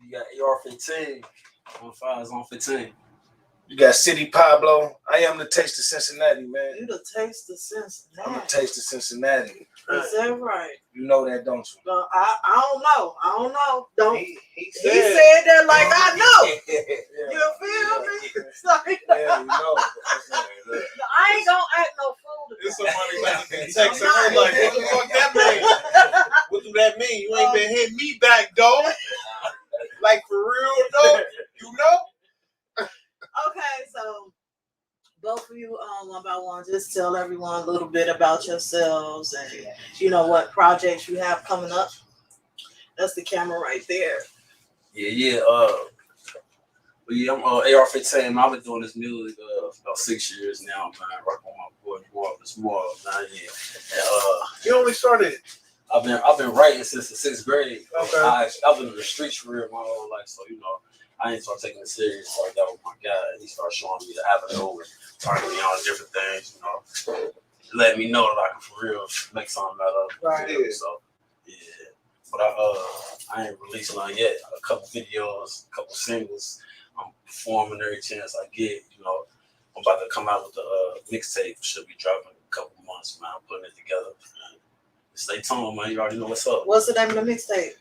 Speaker 5: You got AR-15 on files on 15.
Speaker 6: You got City Pablo. I am the taste of Cincinnati, man.
Speaker 2: You the taste of Cincinnati.
Speaker 6: I'm the taste of Cincinnati.
Speaker 2: Is that right?
Speaker 6: You know that, don't you?
Speaker 2: I don't know. I don't know. Don't.
Speaker 3: He
Speaker 2: He
Speaker 3: said.
Speaker 2: said that like I know.
Speaker 6: Yeah,
Speaker 2: You feel me? Sorry.
Speaker 6: yeah, you know.
Speaker 2: I ain't gonna act no fool.
Speaker 3: It's somebody like texting her like, what the fuck that mean? What do that mean? You ain't been hitting me back, though. Like for real, though. You know?
Speaker 2: Okay, so both of you, one by one, just tell everyone a little bit about yourselves and you know what projects you have coming up. That's the camera right there.
Speaker 5: Yeah. But yeah, I'm AR-15. I've been doing this music about 6 years now, man. Working on my boy Marvelous Marv, man. Yeah. And,
Speaker 3: You only started.
Speaker 5: I've been writing since the 6th grade.
Speaker 3: Okay.
Speaker 5: I've been in the streets for real my whole life, so you know. I ain't start taking it serious. So I got with my guy, and he started showing me the avenue and talking to me on different things, you know, letting me know that I can for real make something out of it.
Speaker 2: Right.
Speaker 5: You know? So yeah, but I ain't released none yet. A couple videos, a couple singles. I'm performing every chance I get. You know, I'm about to come out with the mixtape. Should be dropping in a couple months, man. I'm putting it together. Man. Stay tuned, man. You already know what's up.
Speaker 2: What's the name of the mixtape?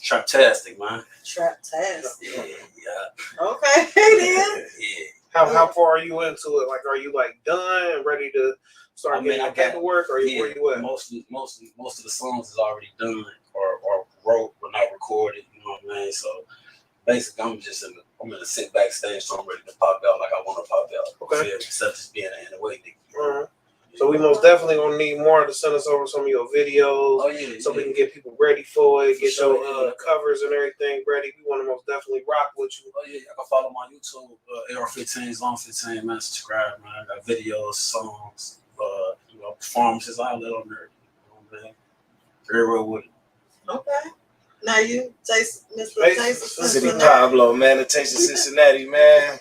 Speaker 5: Traptastic, man.
Speaker 2: Traptastic.
Speaker 5: Yeah.
Speaker 2: Okay, then.
Speaker 5: Yeah.
Speaker 3: How far are you into it? Like, are you like done, ready to start getting your paperwork? Or
Speaker 5: yeah,
Speaker 3: where you at?
Speaker 5: most of the songs is already done or wrote but not recorded. You know what I mean? So basically, I'm in a sit back stage, so I'm ready to pop out like I want to pop out.
Speaker 3: Okay.
Speaker 5: Yeah, instead of just being in the way.
Speaker 3: Uh-huh.
Speaker 5: Yeah.
Speaker 3: So we most definitely gonna need more to send us over some of your videos, so we can get people ready for it, get your covers and everything ready. We want to most definitely rock with you.
Speaker 5: Oh yeah, I can follow my YouTube, AR15's Long 15, man. Subscribe, man. I got videos, songs, performances, all that on there. You know, man. Very well with it.
Speaker 2: Okay. Now you, Taste, Mr. Taste of
Speaker 6: City
Speaker 2: Cincinnati.
Speaker 6: Pablo, man. The Taste of Cincinnati, man.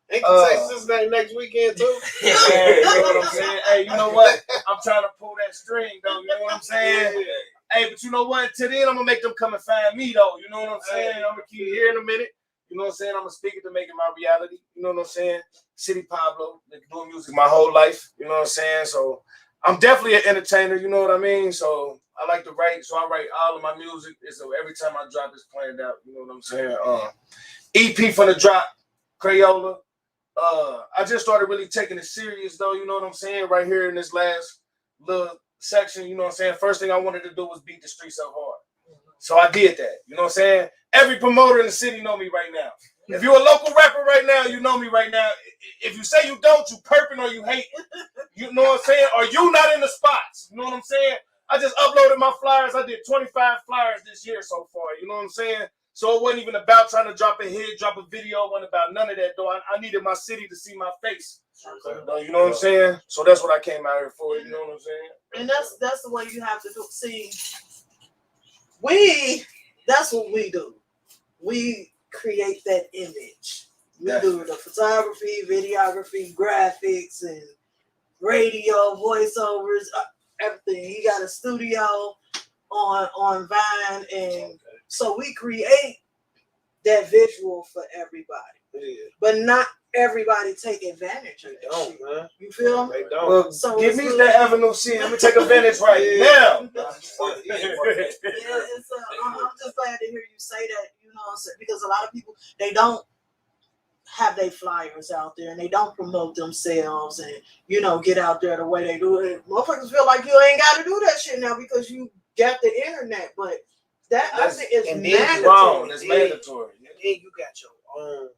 Speaker 3: Ain't the Taste Cincinnati next weekend too?
Speaker 6: Hey, you know what I'm saying? Hey, you know what? I'm trying to pull that string, though. You know what I'm saying? Hey, but you know what? Till then, I'm going to make them come and find me, though. You know what I'm saying? I'm going to keep here in a minute. You know what I'm saying? I'm going to speak it to make it my reality. You know what I'm saying? City Pablo, been doing music my whole life. You know what I'm saying? So I'm definitely an entertainer. You know what I mean? So I like to write. So I write all of my music. So every time I drop, it's planned out. You know what I'm saying? EP for the drop, Crayola. I just started really taking it serious, though. You know what I'm saying? Right here in this last little section, you know what I'm saying? First thing I wanted to do was beat the streets up hard. So I did that. You know what I'm saying? Every promoter in the city know me right now. If you're a local rapper right now, you know me right now. If you say you don't, you perping or you hate. You know what I'm saying? Or you not in the spots. You know what I'm saying? I just uploaded my flyers. I did 25 flyers this year so far. You know what I'm saying? So it wasn't even about trying to drop a hit, drop a video. It wasn't about none of that, though. I needed my city to see my face. You know what I'm saying? So that's what I came out here for. You know what I'm saying?
Speaker 2: And that's the way you have to do. See, that's what we do. We create that image. We do the photography, videography, graphics, and radio, voiceovers, everything. He got a studio on Vine, and so we create that visual for everybody.
Speaker 3: Yeah.
Speaker 2: But not everybody take advantage of that shit.
Speaker 3: Man.
Speaker 2: You feel me?
Speaker 3: They don't.
Speaker 6: Well,
Speaker 2: So
Speaker 6: give
Speaker 2: it's
Speaker 6: me
Speaker 2: good.
Speaker 6: that Avenue C. Let me take advantage right now.
Speaker 2: Yeah, I'm just glad to hear you say that, you know what I'm saying? Because a lot of people, they don't have their flyers out there and they don't promote themselves and, you know, get out there the way they do it. Motherfuckers feel like you ain't got to do that shit now because you got the internet, but that I think is mandatory.
Speaker 6: Wrong. It's mandatory.
Speaker 3: And then you got your own.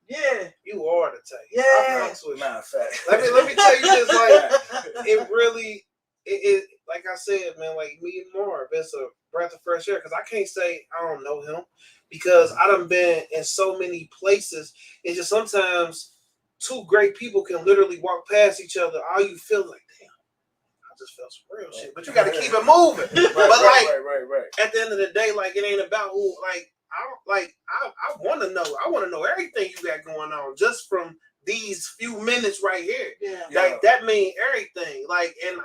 Speaker 2: Yeah.
Speaker 3: You are the type.
Speaker 2: Yeah.
Speaker 6: Matter of fact.
Speaker 3: Let me tell you this, like, it really, it like I said, man, like me and Marv, it's a breath of fresh air, because I can't say I don't know him, because I done been in so many places. It's just sometimes two great people can literally walk past each other. All you feel like, damn, I just felt some real shit. But you got to keep it moving. Right. At the end of the day, like, it ain't about who, like, I want to know. I want to know everything you got going on just from these few minutes right here.
Speaker 2: Yeah.
Speaker 3: Like, that mean everything. Like, and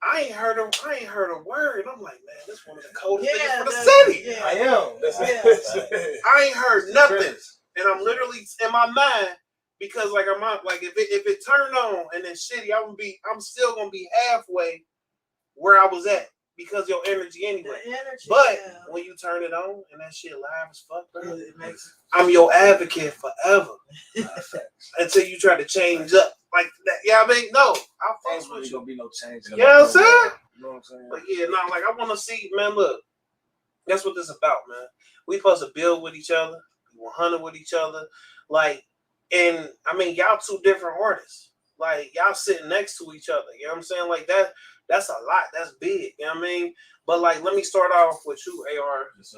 Speaker 3: I ain't heard a word. I'm like, man, this one of the coldest niggas for the city.
Speaker 2: Yeah.
Speaker 6: I am.
Speaker 3: I ain't heard nothing, and I'm literally in my mind, because like if it turned on and then shitty, I'm still gonna be halfway where I was at. Because your energy anyway. But when you turn it on and that shit live as fuck, bro, I'm your advocate forever. Until you try to change up like that. Yeah, I mean, no, I'll fuck with you.
Speaker 6: Gonna be no change.
Speaker 3: You know what I'm saying?
Speaker 6: You know what I'm saying?
Speaker 3: But yeah, no, like I want to see, man. Look, that's what this is about, man. We supposed to build with each other, be 100 with each other, like, and I mean, y'all two different artists, like y'all sitting next to each other. You know what I'm saying? Like that. That's a lot. That's big. You know what I mean? But like, let me start off with you, AR.
Speaker 5: Yes,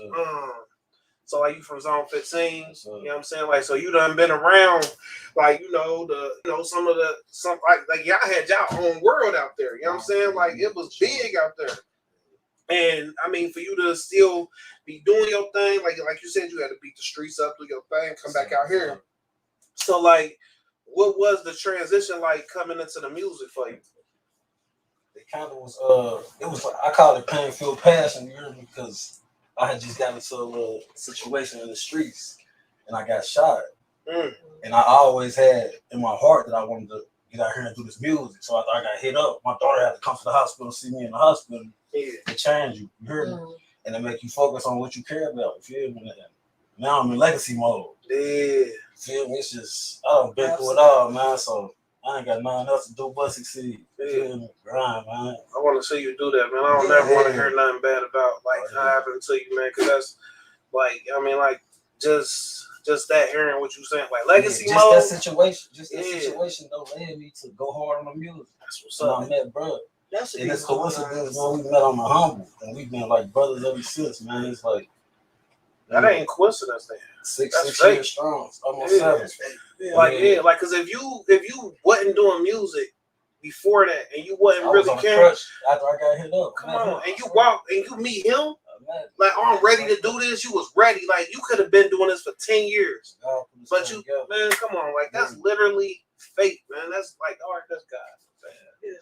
Speaker 3: So like, you from Zone 15. You know what I'm saying? Like, so you done been around, like, some like y'all had y'all own world out there. You know what I'm saying? Like, it was big out there. And I mean, for you to still be doing your thing, like you said, you had to beat the streets up, do your thing, come back out here. So like, what was the transition like coming into the music for you?
Speaker 5: It kind of was, it was like, I call it pain-filled passion, you heard me, because I had just gotten into a little situation in the streets and I got shot. And I always had in my heart that I wanted to get out here and do this music. So after I got hit up, my daughter had to come to the hospital, see me in the hospital. To change you, you heard me? And to make you focus on what you care about, you feel me? And now I'm in legacy mode.
Speaker 3: Yeah.
Speaker 5: You feel me? It's just, I done been through it all, man, so I ain't got nothing else to do but succeed. Grind, man.
Speaker 3: I want to see you do that, man. I don't never want to hear nothing bad about like how happened to you, man. Because that's like, I mean, like, just just that hearing what you saying, like legacy
Speaker 5: just
Speaker 3: mode.
Speaker 5: that situation, though led me to go hard on the music.
Speaker 3: That's what's
Speaker 5: So
Speaker 3: up.
Speaker 5: I met bro.
Speaker 2: That's
Speaker 5: And it's coincidence when we met on the humble, and we've been like brothers ever since, man. It's like
Speaker 3: that ain't coincidence, then.
Speaker 5: six
Speaker 3: fake.
Speaker 5: years strong, almost 7.
Speaker 3: Like cause if you wasn't doing music before that, and you wasn't really caring,
Speaker 5: after I got hit up.
Speaker 3: come on, and you walk and you meet him, like I'm ready to do this. You was ready, like you could have been doing this for 10 years, but you, man, come on, like that's literally fate, man. That's like, all right, that's God. Yeah.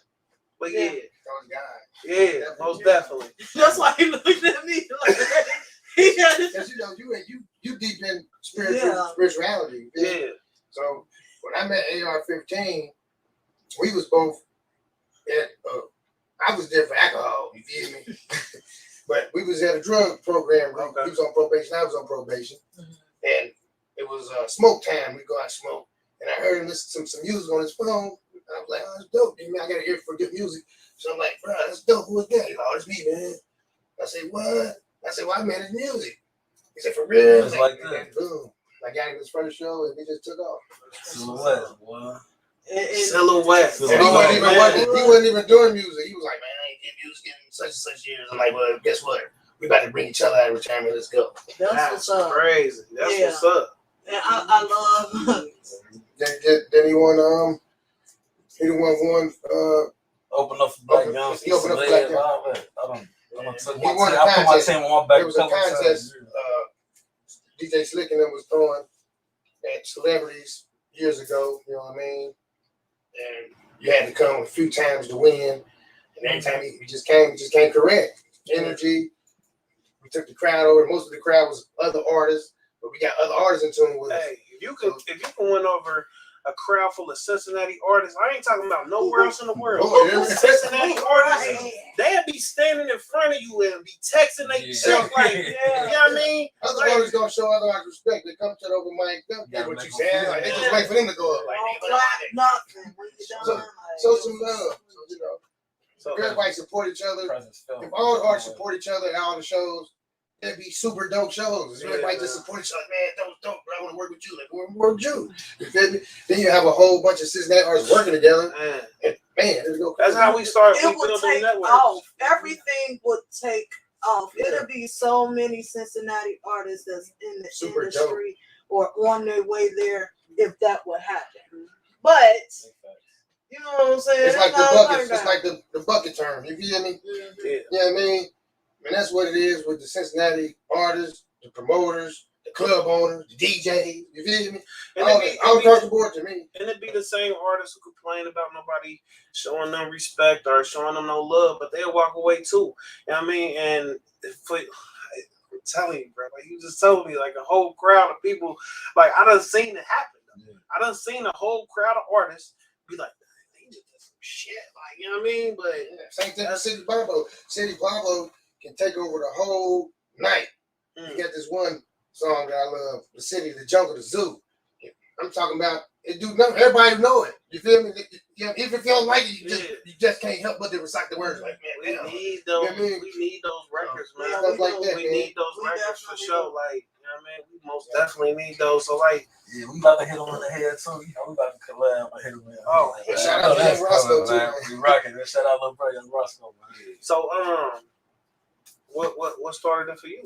Speaker 3: But yeah, most definitely.
Speaker 2: That's why he looked at me like that.
Speaker 1: Because you deep in spirituality.
Speaker 3: Yeah.
Speaker 1: So when I met AR-15, we was both at I was there for alcohol, you feel me? But we was at a drug program.
Speaker 3: Okay.
Speaker 1: He was on probation, I was on probation. And it was smoke time. We go out and smoke. And I heard him listen to some music on his phone. And I was like, oh, that's dope. I got to hear it for good music. So I'm like, bro, that's dope. Who is that? He's like, oh, it's me, man. I said, what? I said, well, I made his music. He said, for real?
Speaker 5: Just like that.
Speaker 1: And boom. I got him his first show and he just took off.
Speaker 5: Silhouette, boy.
Speaker 3: Silhouette.
Speaker 1: And he wasn't even doing music. He was like, man, I ain't getting music in such and such years. I'm like, well, guess what? We about to bring each other out of retirement. Let's go.
Speaker 2: That's what's up.
Speaker 3: Crazy. That's what's up.
Speaker 2: And I love.
Speaker 1: Then he won. He won.
Speaker 5: Open up for Black Young.
Speaker 1: He opened up for Black Young.
Speaker 5: I put
Speaker 1: He won a
Speaker 5: my
Speaker 1: contest.
Speaker 5: team on my back.
Speaker 1: There was a contest. DJ Slick and them was throwing at celebrities years ago. You know what I mean? And you had to come a few times to win. And every time he just came correct. Energy. We took the crowd over. Most of the crowd was other artists, but we got other artists in tune with us.
Speaker 3: Hey, if you can win over a crowd full of Cincinnati artists, I ain't talking about nowhere else in the world. Cincinnati artists, they'll be standing in front of you and be texting themselves like, you know what I mean?
Speaker 1: Other artists gonna show other artists respect. They come to the open mic, that's what you saying. Like, they just wait for them to go up. Like, show some love. You know. So everybody support each other. If all the artists support each other at all the shows, it'd be super dope shows. Everybody just support each other. Man, that was dope. Bro. I want to work with you. Like, we work with you. You feel me? Then you have a whole bunch of Cincinnati artists working together. And man,
Speaker 3: that's how we started.
Speaker 2: It would take off. Everything would take off. It'll be so many Cincinnati artists that's in the
Speaker 1: super
Speaker 2: industry or on their way there if that would happen. But you know what I'm saying?
Speaker 1: It's like the bucket. It's like the bucket term. You feel me?
Speaker 3: Yeah.
Speaker 1: You know what I mean? And that's what it is with the Cincinnati artists, the promoters, the club owners, the DJs. You feel me? All across the board to me.
Speaker 3: And it'd be the same artists who complain about nobody showing them respect or showing them no love, but they'll walk away too. You know what I mean? And I'm telling you, bro, like you just told me, like a whole crowd of people, like I done seen it happen. Yeah. I done seen a whole crowd of artists be like, they just did some shit, like, you know what I mean? But
Speaker 1: same thing with City Pablo. City Pablo can take over the whole night. You got this one song that I love, The City, the Jungle, the Zoo. I'm talking about it. Do nothing. Everybody know it. You feel me? Even if you don't like it, you just can't help but to recite the words. Like, man,
Speaker 3: we need those. We need those records, man.
Speaker 1: Stuff like that,
Speaker 3: we need those records for sure. Like, you know what I mean? We most definitely need those. So, like,
Speaker 5: yeah, we about to hit them in the head too. You know, we about to collab and hit them in.
Speaker 1: Oh, shout out to Young Roscoe too.
Speaker 5: We rocking it. Shout out little brother Young Roscoe, man.
Speaker 3: So, what started it for you?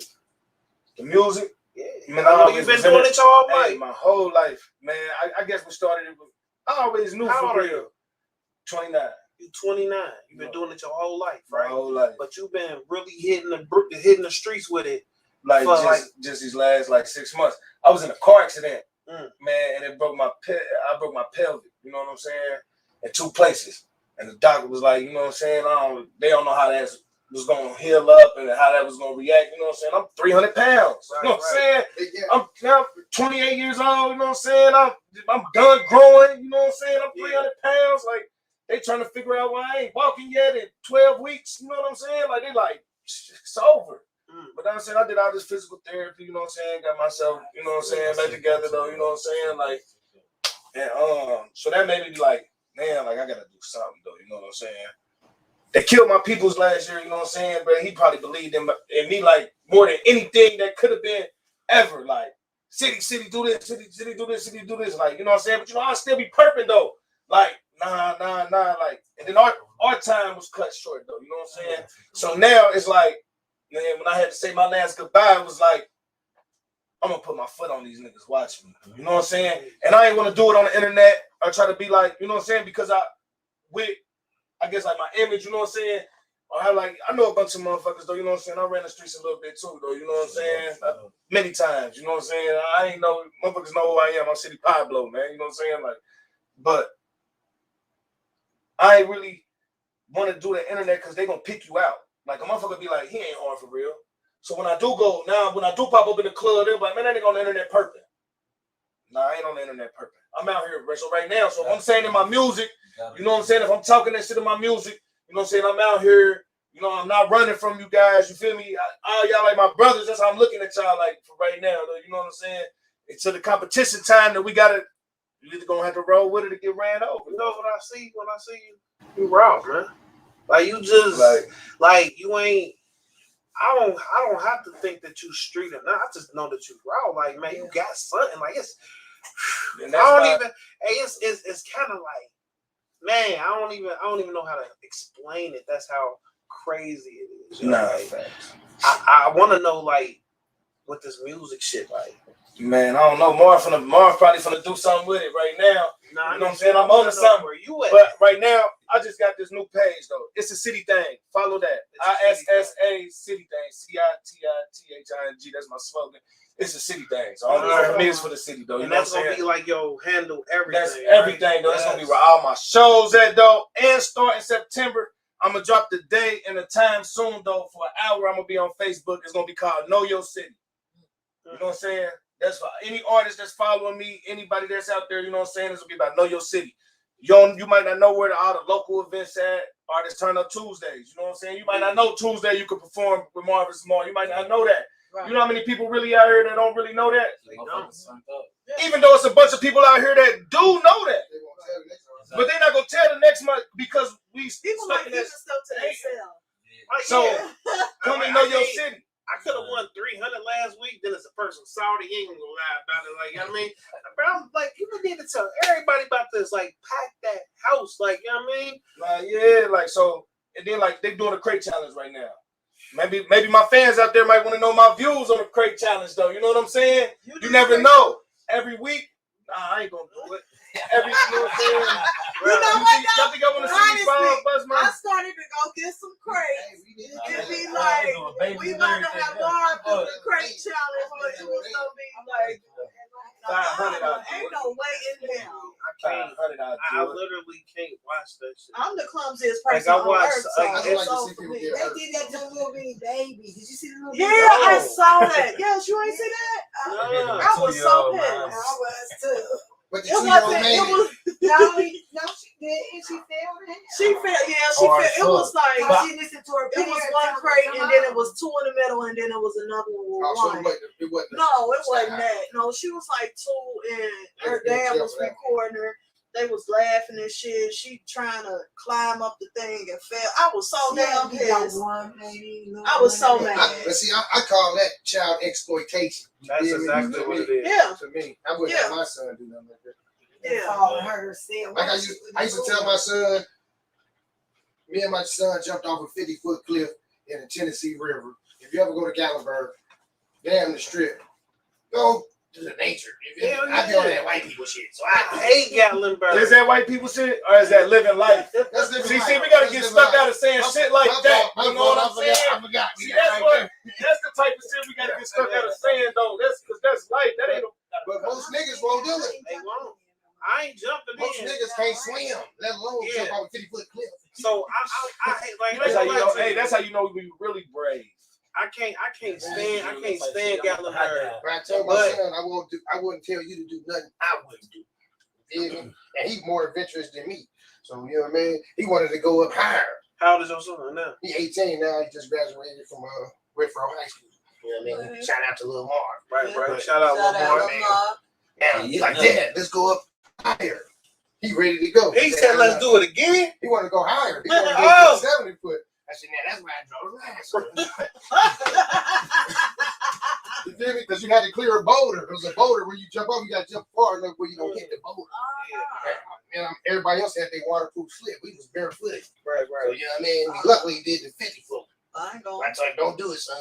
Speaker 6: The music.
Speaker 3: Yeah,
Speaker 6: man,
Speaker 3: you've been doing it your whole life.
Speaker 6: My whole life, man. I guess we started it with, I always knew.
Speaker 3: How
Speaker 6: for
Speaker 3: old are
Speaker 6: real.
Speaker 3: you?
Speaker 6: 29.
Speaker 3: You 29. You've been doing it your whole life, right?
Speaker 6: My whole life.
Speaker 3: But you've been really hitting the streets with it.
Speaker 6: Like just these last 6 months. I was in a car accident, man, and it broke my I broke my pelvic. You know what I'm saying? In 2 places. And the doctor was like, you know what I'm saying? They don't know how that was gonna heal up and how that was gonna react. You know what I'm saying? I'm 300 pounds. You know what I'm saying?
Speaker 1: Yeah.
Speaker 6: I'm now 28 years old. You know what I'm saying? I'm done growing. You know what I'm saying? I'm 300 pounds. Like they trying to figure out why I ain't walking yet in 12 weeks. You know what I'm saying? Like they like it's over. But I'm saying I did all this physical therapy. You know what I'm saying? Got myself. You know what I'm saying? Back together though. You know what I'm saying? Like and so that made me be like, man, like I gotta do something though. You know what I'm saying? They killed my peoples last year, you know what I'm saying? But he probably believed in me like more than anything that could have been ever. Like, city do this, city do this, city do this. Like, you know what I'm saying? But you know, I'll still be perping though. Like, nah. Like, and then our time was cut short though. You know what I'm saying? So now it's like, man, when I had to say my last goodbye, it was like, I'm gonna put my foot on these niggas watching me. You know what I'm saying? And I ain't want to do it on the internet or try to be like, you know what I'm saying? Because I guess like my image, you know what I'm saying? Or I know a bunch of motherfuckers though, you know what I'm saying? I ran the streets a little bit too though, you know what I'm saying? Many times, you know what I'm saying? I ain't know, motherfuckers know who I am. I'm City Pablo, man, you know what I'm saying? Like, but I ain't really want to do the internet because they gonna pick you out. Like a motherfucker be like, he ain't hard for real. So when I do pop up in the club, they're like, man, that nigga on the internet perping. Nah, I ain't on the internet perping. I'm out here, so right now. So if I'm saying in my music, you know what I'm saying? If I'm talking that shit in my music, you know what I'm saying? I'm out here, you know, I'm not running from you guys. You feel me? All y'all like my brothers. That's how I'm looking at y'all like for right now, though. You know what I'm saying? Until the competition time that we gotta, you either gonna have to roll with it or get ran over.
Speaker 3: You know what I see when I see you? You raw, man. Like you just like you ain't. I don't have to think that you street or not. I just know that you raw. Like, man, you got something. Like it's it's kind of like, man, I don't even know how to explain it. That's how crazy it is. You know? Like, I want to know like what this music shit like.
Speaker 6: Man, I don't know. Marv probably finna do something with it right now.
Speaker 3: Nah,
Speaker 6: you know what I'm saying? I'm on to something.
Speaker 3: Where you at?
Speaker 6: But right now, I just got this new page though. It's a city thing. Follow that. ISSA city thing. CITITHING. That's my slogan. It's a city thing. So for me, it's for the city though. You
Speaker 3: and
Speaker 6: know
Speaker 3: that's
Speaker 6: what I'm
Speaker 3: gonna
Speaker 6: saying?
Speaker 3: be like handle everything.
Speaker 6: That's everything though. That's gonna be where all my shows at though. And starting September, I'm gonna drop the day and the time soon though. For an hour, I'm gonna be on Facebook. It's gonna be called Know Your City. You know what I'm saying? That's for any artist that's following me, anybody that's out there, you know what I'm saying? This will be about Know Your City. You might not know where all the local events at. Artists turn up Tuesdays. You know what I'm saying? You might not know Tuesday you could perform with Marvelous Marv. You might not know that. Right. You know how many people really out here that don't really know that? They don't. Even though it's a bunch of people out here that do know that. But they're not going to tell the next month because
Speaker 2: people like keeping stuff to themselves.
Speaker 6: So, come and know your city.
Speaker 3: I could have won 300 last week. Then it's a person sorry, he ain't gonna lie about it. Like, you know what I mean? But I'm like, people need to tell everybody about this. Like, pack that house. Like, you know what I mean?
Speaker 6: Yeah, like so. And then like they doing a crate challenge right now. Maybe my fans out there might want to know my views on the crate challenge though. You know what I'm saying? You never know. Every week, I ain't gonna do it. You know what I'm saying?
Speaker 2: You know what?
Speaker 6: Y'all think I want to see me fall, buzz, man?
Speaker 2: I started to go get some crates. It'd be like, we about to have Marv do the crate challenge, but it was gonna be like, ain't no way in hell.
Speaker 3: I literally can't watch that shit.
Speaker 2: I'm the clumsiest person on earth.
Speaker 1: They did
Speaker 7: that to little bitty baby. Did you see the little
Speaker 2: baby? Yeah, I saw that. Yes, you ain't see that? I was so pissed.
Speaker 7: I was too.
Speaker 1: But the 2-year-old man.
Speaker 7: No, she did, and she fell down.
Speaker 2: She fell. It was like
Speaker 7: she listened to her.
Speaker 2: It was one crate, and then it was two in the middle, and then it was another one.
Speaker 1: It wasn't.
Speaker 2: No, it wasn't that. No, she was like two, and her dad was recording her. They was laughing and shit. She trying to climb up the thing and fell. I was so damn pissed. I was so mad.
Speaker 1: But see, I call that child exploitation.
Speaker 3: That's exactly what it is.
Speaker 2: Yeah.
Speaker 1: To me, I wouldn't have my son do nothing like that.
Speaker 2: Yeah.
Speaker 1: Like I used to tell my son, me and my son jumped off a 50-foot cliff in the Tennessee River. If you ever go to Gatlinburg, damn the strip, go to the nature. I be on that white people shit. So I
Speaker 3: hate Gatlinburg.
Speaker 6: Is that white people shit or is that living life?
Speaker 1: That's living life.
Speaker 6: See, we gotta get stuck out of saying shit like that. You know what I'm saying?
Speaker 1: I forgot.
Speaker 6: See, that's the type of shit we gotta get stuck out of saying though. That's because that's life. That ain't no.
Speaker 1: But most niggas won't do it.
Speaker 3: They won't. I ain't jumping
Speaker 1: most
Speaker 3: in.
Speaker 1: Niggas can't swim, let alone jump off a 50-foot cliff.
Speaker 3: So I hate like
Speaker 6: that's how you know. Hey, that's how you know we really brave.
Speaker 3: I can't stand Gatlinburg.
Speaker 1: But I told my son I wouldn't tell you to do nothing I wouldn't do. You feel me? And he's more adventurous than me. So you know what I mean? He wanted to go up higher.
Speaker 3: How old is your son now?
Speaker 1: He's 18 now. He just graduated from Redford High School. You know what I mean? Shout out to Lil Marv.
Speaker 3: Right. Shout out Lil Marv.
Speaker 1: Now he's like, Dad, let's go up higher. He ready to go.
Speaker 3: He said, let's do it again.
Speaker 1: He wanted to go higher. He wanted to go to 70 foot. I said, that's why I draw the line. You feel me? because you had to clear a boulder. It was a boulder where you jump off, you got to jump far enough where you don't hit the boulder. And everybody else had their waterproof slip. We was barefooted.
Speaker 3: Right.
Speaker 1: So, you know what I mean? We luckily did the 50 foot.
Speaker 2: I ain't going.
Speaker 1: I told him, don't do it, son. I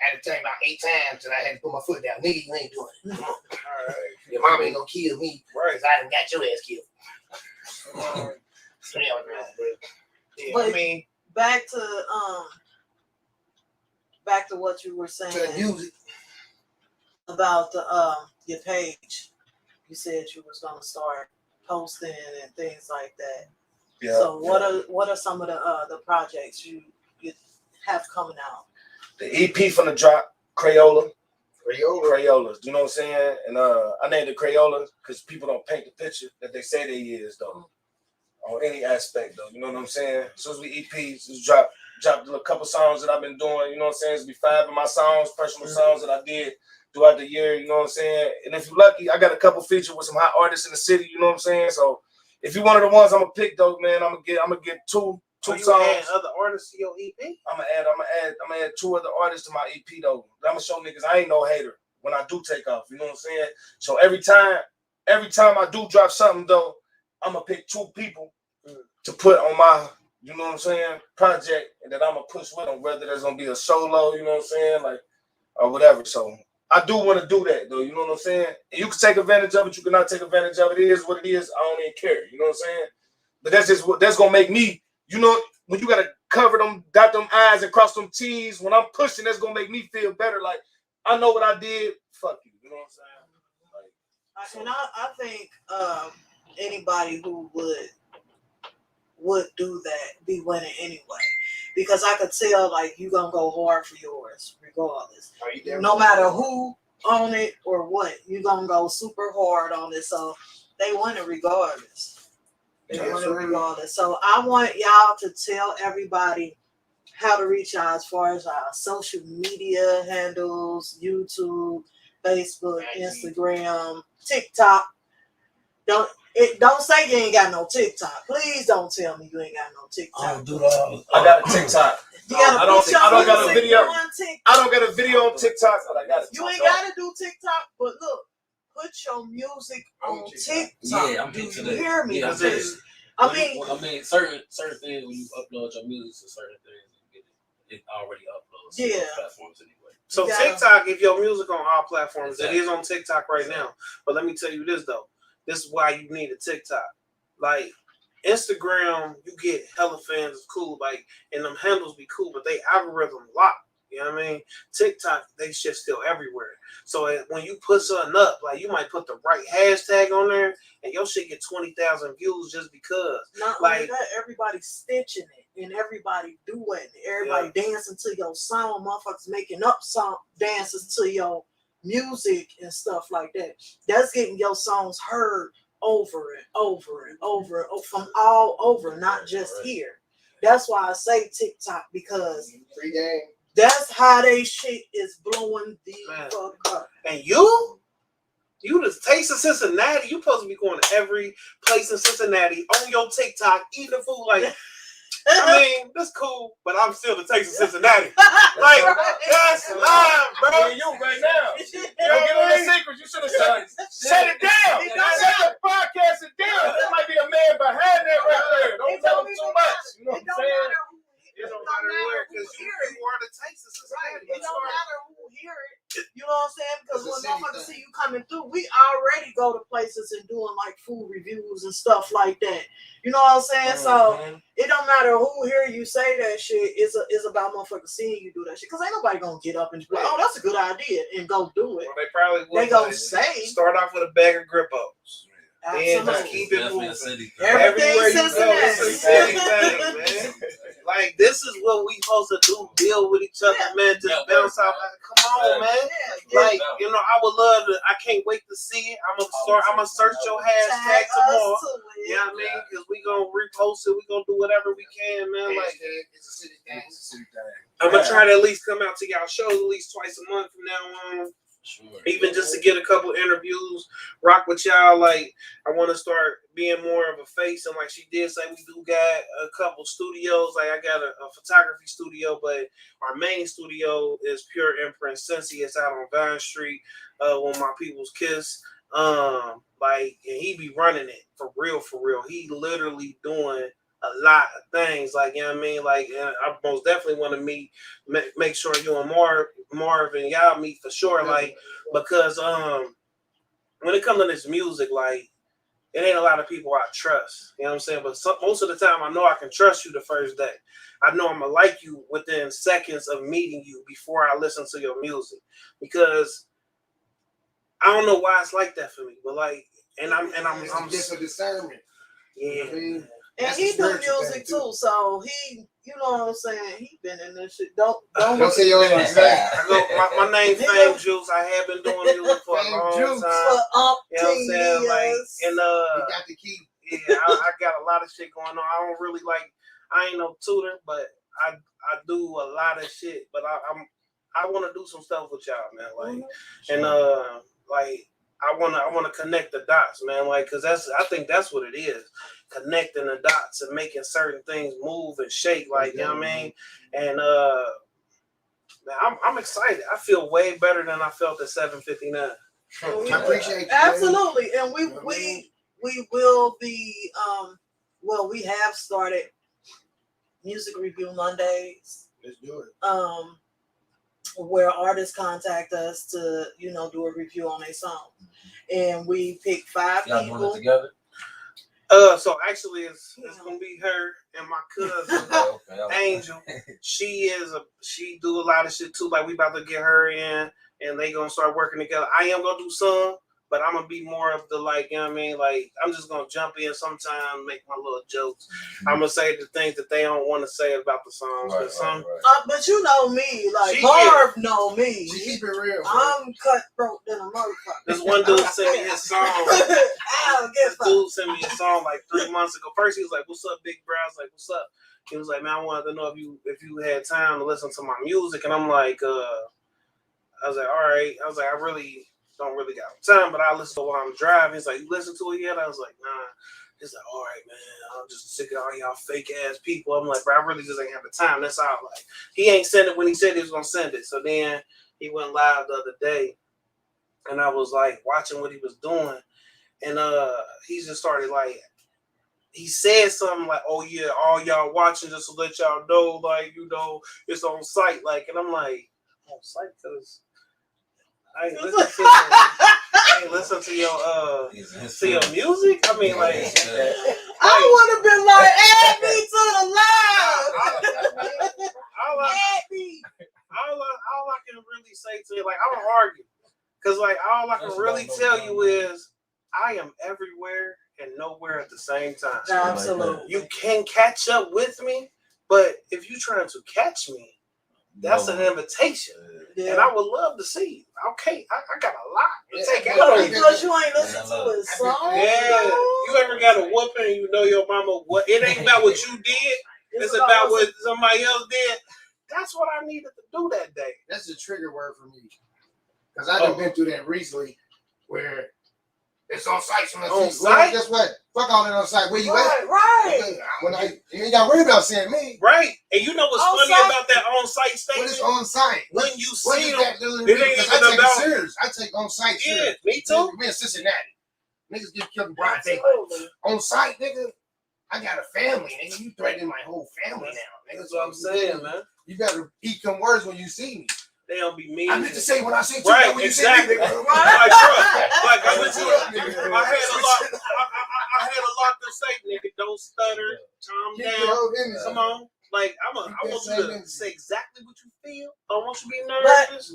Speaker 1: had to tell him about 8 times and I had to put my foot down. Nigga, you ain't doing it. Come on.
Speaker 3: All right.
Speaker 1: Your mom ain't gonna kill me.
Speaker 3: Right.
Speaker 1: Because I done got your ass killed.
Speaker 2: But
Speaker 3: I mean,
Speaker 2: back to what you were saying
Speaker 1: to the music.
Speaker 2: about the your page. You said you was gonna start posting and things like that.
Speaker 6: Yeah.
Speaker 2: So what are some of the projects you have coming out?
Speaker 6: The EP from the drop, Crayola.
Speaker 1: Crayola.
Speaker 6: You know what I'm saying? And I named it Crayola because people don't paint the picture that they say they is though. On any aspect though. You know what I'm saying? As soon as we EPs, just dropped a couple songs that I've been doing, you know what I'm saying? It's be 5 of my songs, personal songs that I did throughout the year, you know what I'm saying? And if you're lucky, I got a couple features with some hot artists in the city, you know what I'm saying? So if you're one of the ones I'm gonna pick though, man, I'm gonna get two songs.
Speaker 3: add other artists to your EP?
Speaker 6: I'm gonna add 2 other artists to my EP though. I'm gonna show niggas I ain't no hater when I do take off. You know what I'm saying? So every time I do drop something though, I'm gonna pick 2 people to put on my, you know what I'm saying, project, and that I'm gonna push with them. Whether there's gonna be a solo, you know what I'm saying, like or whatever. So I do want to do that though. You know what I'm saying? And you can take advantage of it. You cannot take advantage of it. It is what it is. I don't even care. You know what I'm saying? But that's gonna make me. You know, when you gotta cover them, dot them I's and cross them T's, when I'm pushing, that's gonna make me feel better. Like, I know what I did. Fuck you. You know what I'm saying?
Speaker 2: And I think anybody who would do that be winning anyway. Because I could tell, like, you gonna go hard for yours, regardless. No matter who on it or what, you gonna go super hard on it. So they winning regardless. So I want y'all to tell everybody how to reach out as far as our social media handles, YouTube, Facebook, Instagram, TikTok. Don't say you ain't got no TikTok. Please don't tell me you ain't got no TikTok.
Speaker 5: I don't do that.
Speaker 6: I got a TikTok. I don't got a video.
Speaker 2: On TikTok.
Speaker 6: I don't got a video on TikTok, but I got it.
Speaker 2: You ain't gotta do TikTok, but look, put your music on TikTok.
Speaker 5: Yeah, I'm into
Speaker 2: Do
Speaker 5: that.
Speaker 2: you hear me?
Speaker 5: Yeah,
Speaker 2: Because,
Speaker 5: I mean, certain things when you upload your music to certain things, it already uploads to those platforms anyway.
Speaker 3: So TikTok, if your music on all platforms, it is on TikTok right now. But let me tell you this though. This is why you need a TikTok. Like Instagram, you get hella fans, it's cool. Like, and them handles be cool, but they algorithm locked. You know what I mean? TikTok, they shit still everywhere. So when you put something up, like you might put the right hashtag on there, and your shit get 20,000 views just because.
Speaker 2: Not
Speaker 3: like
Speaker 2: only that, everybody stitching it and everybody doing it. Everybody dancing to your song, motherfuckers making up song dances to your music and stuff like that. That's getting your songs heard over and over and over from all over, not just here. That's why I say TikTok, because
Speaker 1: Free game.
Speaker 2: that's how they shit is blowing the fuck up.
Speaker 3: And you the Taste of Cincinnati, you supposed to be going to every place in Cincinnati on your TikTok, eating food. Like, I mean, that's cool, but I'm still the Taste of Cincinnati. Like, that's live, bro.
Speaker 6: You right now. Don't get on the secrets. You should have shut it down. Shut the podcast down. There might be a man behind that right there. Don't tell him too much. You know what I'm saying?
Speaker 3: It don't matter because you are the Taste of Cincinnati.
Speaker 2: It don't matter who hear it. You know what I'm saying? Because when motherfuckers see you coming through, we already go to places and doing like food reviews and stuff like that. You know what I'm saying? So it don't matter who hear you say that shit. It's about motherfuckers seeing you do that shit. Because ain't nobody gonna get up and be like, oh, that's a good idea, and go do it.
Speaker 3: Well, they probably would.
Speaker 2: They gonna say
Speaker 3: start off with a bag of Grippos. Then just keep it moving. Everywhere you go, it's a city thing, man. Like, this is what we supposed to do, deal with each other, man. Just bounce out. Come on, man. Like, you know, I would love to. I can't wait to see it. I'm gonna search your hashtag tomorrow. You know what I mean? Because we gonna repost it. We gonna do whatever we can, man. Like,
Speaker 1: it's a city thing.
Speaker 3: I'm gonna try to at least come out to y'all shows at least twice a month from now on.
Speaker 5: Sure.
Speaker 3: Even just to get a couple interviews, rock with y'all. Like, I want to start being more of a face. And like she did say, we do got a couple studios. Like, I got a photography studio, but our main studio is Pure Imprint Cincy. It's out on Vine Street, with my people's Kiss. Like, and he be running it for real, for real. He literally doing a lot of things, like, you know what I mean? Like, and I most definitely want to make sure you and Marv and y'all meet for sure, like, because when it comes to this music, like, it ain't a lot of people I trust, you know what I'm saying? But most of the time, I know I can trust you the first day. I know I'm gonna like you within seconds of meeting you before I listen to your music, because I don't know why it's like that for me, but like, I'm
Speaker 1: just a discernment.
Speaker 3: Yeah.
Speaker 1: You know what I mean?
Speaker 2: And
Speaker 1: That's
Speaker 2: he
Speaker 1: a
Speaker 2: do
Speaker 1: spiritual
Speaker 2: music
Speaker 1: thing,
Speaker 2: too, so he, you know what I'm saying? He been in this shit. Don't
Speaker 1: say your name.
Speaker 3: I go, my name Fame Juice. I have been doing music for a
Speaker 1: Fame
Speaker 3: long
Speaker 1: Juice.
Speaker 3: time.
Speaker 2: for
Speaker 3: You know what I'm saying?
Speaker 2: years.
Speaker 3: Like, and
Speaker 1: You got the key.
Speaker 3: yeah, I got a lot of shit going on. I don't really like. I ain't no tutor, but I do a lot of shit. But I want to do some stuff with y'all, man. Like, and like, I wanna connect the dots, man. Like, cause I think that's what it is, connecting the dots and making certain things move and shake. Like, you know what I mean? And man, I'm excited. I feel way better than I felt at 7:59.
Speaker 1: I appreciate you.
Speaker 2: Absolutely, and we
Speaker 1: You know what I mean?
Speaker 2: we will be well, we have started music review Mondays.
Speaker 1: Let's do it.
Speaker 2: Where artists contact us to, you know, do a review on a song, and we pick 5
Speaker 5: Y'all doing
Speaker 2: people.
Speaker 5: it together?
Speaker 3: So actually, it's gonna be her and my cousin Angel. She do a lot of shit too. Like, we about to get her in, and they gonna start working together. I am gonna do some, but I'm gonna be more of the, like, you know what I mean? Like, I'm just gonna jump in sometime, make my little jokes. I'm gonna say the things that they don't want to say about the songs.
Speaker 5: Right.
Speaker 2: But you know me, like,
Speaker 3: She
Speaker 2: Marv know me.
Speaker 1: She keep it real.
Speaker 2: I'm cutthroat than a motherfucker.
Speaker 3: This one dude sent me his song.
Speaker 2: I don't give
Speaker 3: This
Speaker 2: a
Speaker 3: dude sent me a song like 3 months ago. First, he was like, "What's up, big bro?" I was like, "What's up?" He was like, "Man, I wanted to know if you had time to listen to my music." And I'm like, I was like, "All right." I was like, "I really don't really got time, but I listen to it while I'm driving." He's like, "You listen to it yet?" I was like, "Nah." He's like, "All right, man. I'm just sick of all y'all fake ass people." I'm like, "Bro, I really just ain't have the time." That's all. Like, he ain't send it when he said he was gonna send it. So then he went live the other day, and I was like watching what he was doing, and he just started like, he said something like, "Oh yeah, all y'all watching, just to let y'all know, like, you know, it's on site." Like, and I'm like, on site, because I ain't listen to your music. I mean, like,
Speaker 2: I would have been like, add me to the live. Add me.
Speaker 3: All I can really say to you, like, I don't argue, because like all I can really tell you is I am everywhere and nowhere at the same time.
Speaker 2: Absolutely.
Speaker 3: You can catch up with me, but if you're trying to catch me, that's an invitation.
Speaker 2: Yeah.
Speaker 3: And I would love to see you. Okay, I got a lot to take
Speaker 2: But
Speaker 3: out.
Speaker 2: because you ain't listen to his song.
Speaker 3: Yeah. You ever got a whooping and you know your mama, what? It ain't about what you did. It's about what somebody else did. That's what I needed to do that day.
Speaker 1: That's a trigger word for me. Because I've been through that recently where it's on site.
Speaker 3: On site?
Speaker 1: Guess what? Fuck all that on site. Where you at?
Speaker 2: Right.
Speaker 1: You ain't got to worry about seeing me.
Speaker 3: Right. And you know what's funny about that on-site statement?
Speaker 1: What is on site?
Speaker 3: When you see them,
Speaker 1: it ain't even
Speaker 3: about
Speaker 1: it serious. I take on site serious.
Speaker 3: Me too.
Speaker 1: We in Cincinnati. Niggas get killed in broad daylight. On site, nigga, I got a family, nigga. You threatening my whole family now, nigga.
Speaker 3: That's what I'm saying, man.
Speaker 1: You better eat them words when you see me.
Speaker 3: They don't be mean.
Speaker 1: I meant to say when I see you,
Speaker 3: right,
Speaker 1: when
Speaker 3: exactly.
Speaker 1: You see me, nigga.
Speaker 3: Like, bro, like I went to I had a lot to say, nigga. Don't stutter. Calm down. Come on. Like, I want you to say exactly what you feel. I don't want you to be nervous.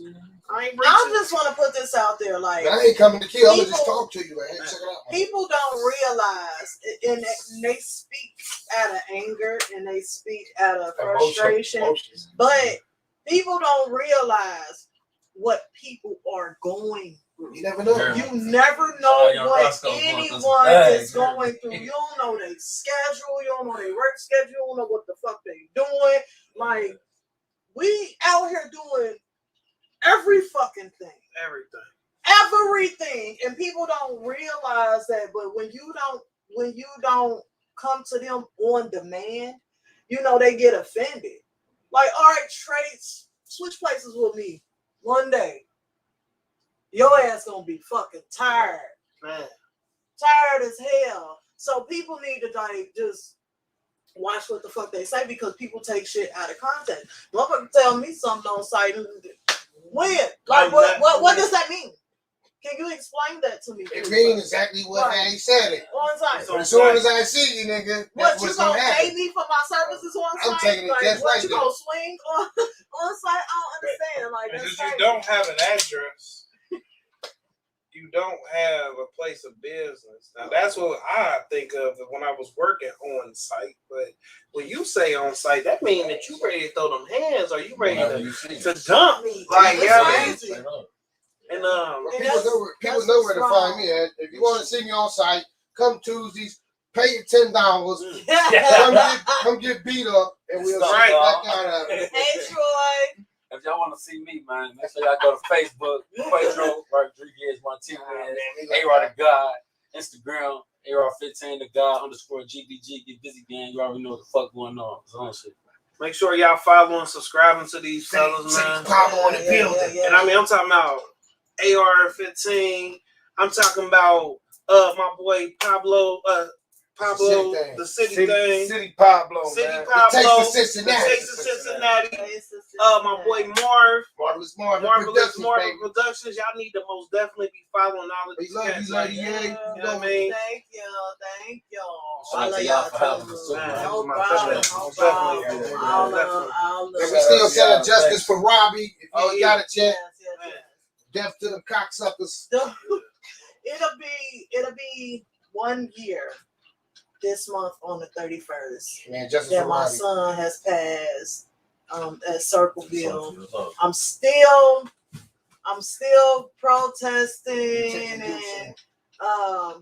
Speaker 2: I just want to put this out there, like,
Speaker 1: I ain't coming to kill. I'm gonna just talk to you, man. Check it out.
Speaker 2: People don't realize, and they speak out of anger and they speak out of frustration, but people don't realize what people are going through.
Speaker 1: You never know.
Speaker 2: You never know what anyone is going through. You don't know their schedule. You don't know their work schedule. You don't know what the fuck they doing. Like, we out here doing every fucking thing.
Speaker 3: Everything.
Speaker 2: And people don't realize that. But when you don't come to them on demand, they get offended. Like, all right, traits, switch places with me one day. Your ass gonna be fucking tired,
Speaker 3: Man.
Speaker 2: tired as hell. So people need to like just watch what the fuck they say, because people take shit out of context. Motherfucker tell me something on site. When? Like, what does that mean? Can you explain that to me?
Speaker 1: It means exactly what I said it.
Speaker 2: On site.
Speaker 1: But as soon as I see you, nigga,
Speaker 2: What,
Speaker 1: that's
Speaker 2: you
Speaker 1: what's
Speaker 2: gonna
Speaker 1: gonna
Speaker 2: pay
Speaker 1: happen.
Speaker 2: me for my services on
Speaker 1: I'm
Speaker 2: site?
Speaker 1: taking it
Speaker 2: Like,
Speaker 1: just
Speaker 2: what,
Speaker 1: like
Speaker 2: you
Speaker 1: that.
Speaker 2: gonna swing on site? I don't understand. Like, that's
Speaker 3: Because
Speaker 2: crazy.
Speaker 3: you don't have an address. You don't have a place of business. Now that's what I think of when I was working on site. But when you say on site, that means that you ready to throw them hands, or you ready to dump me. Like,
Speaker 2: That's
Speaker 3: you know what I mean?
Speaker 2: crazy.
Speaker 3: And
Speaker 1: But
Speaker 2: And
Speaker 1: people know where to find me at. If you want to see me on site, come Tuesdays, pay your $10. Come get beat up, and we'll
Speaker 5: Stop,
Speaker 1: right
Speaker 5: dog.
Speaker 1: back out of it.
Speaker 2: Hey, Troy.
Speaker 5: If y'all want to see me, man, make sure y'all go to Facebook, Pedro Rodriguez Martinez, A-Rod the God, Instagram, AR15 the God _GBG. Get busy, gang. You already know what the fuck going on. It's on shit.
Speaker 3: make sure y'all follow and subscribing to these fellas, man.
Speaker 1: Pablo on the building.
Speaker 3: And I mean, I'm talking about AR15. I'm talking about my boy Pablo, the city thing.
Speaker 6: City Pablo,
Speaker 3: City
Speaker 6: man.
Speaker 3: Pablo.
Speaker 1: The Taste of Cincinnati.
Speaker 3: The Taste of Cincinnati. My boy
Speaker 1: Marvelous Marv.
Speaker 3: Marvelous Marv
Speaker 1: baby.
Speaker 3: Productions. Y'all need to most definitely be following all of
Speaker 1: We
Speaker 3: these
Speaker 1: love
Speaker 3: cats.
Speaker 1: you, lady.
Speaker 3: You
Speaker 1: Yeah,
Speaker 3: know what I mean?
Speaker 2: Thank you.
Speaker 5: Shout
Speaker 2: I
Speaker 5: out
Speaker 2: love
Speaker 5: to
Speaker 2: y'all
Speaker 5: y'all for having
Speaker 2: too.
Speaker 5: us too, man.
Speaker 2: No
Speaker 3: My
Speaker 2: problem.
Speaker 3: pleasure.
Speaker 2: No
Speaker 3: Most
Speaker 2: problem.
Speaker 3: definitely.
Speaker 2: I'll
Speaker 1: And we
Speaker 2: love.
Speaker 1: still sending justice for Robbie. If
Speaker 3: Oh,
Speaker 1: you
Speaker 3: yeah.
Speaker 1: got a check,
Speaker 2: Yes.
Speaker 1: death to the cocksuckers.
Speaker 2: It'll be 1 year this month on the 31st
Speaker 1: Man, justice
Speaker 2: that
Speaker 1: for
Speaker 2: my
Speaker 1: Robbie.
Speaker 2: son has passed at Circleville. I'm still protesting, and I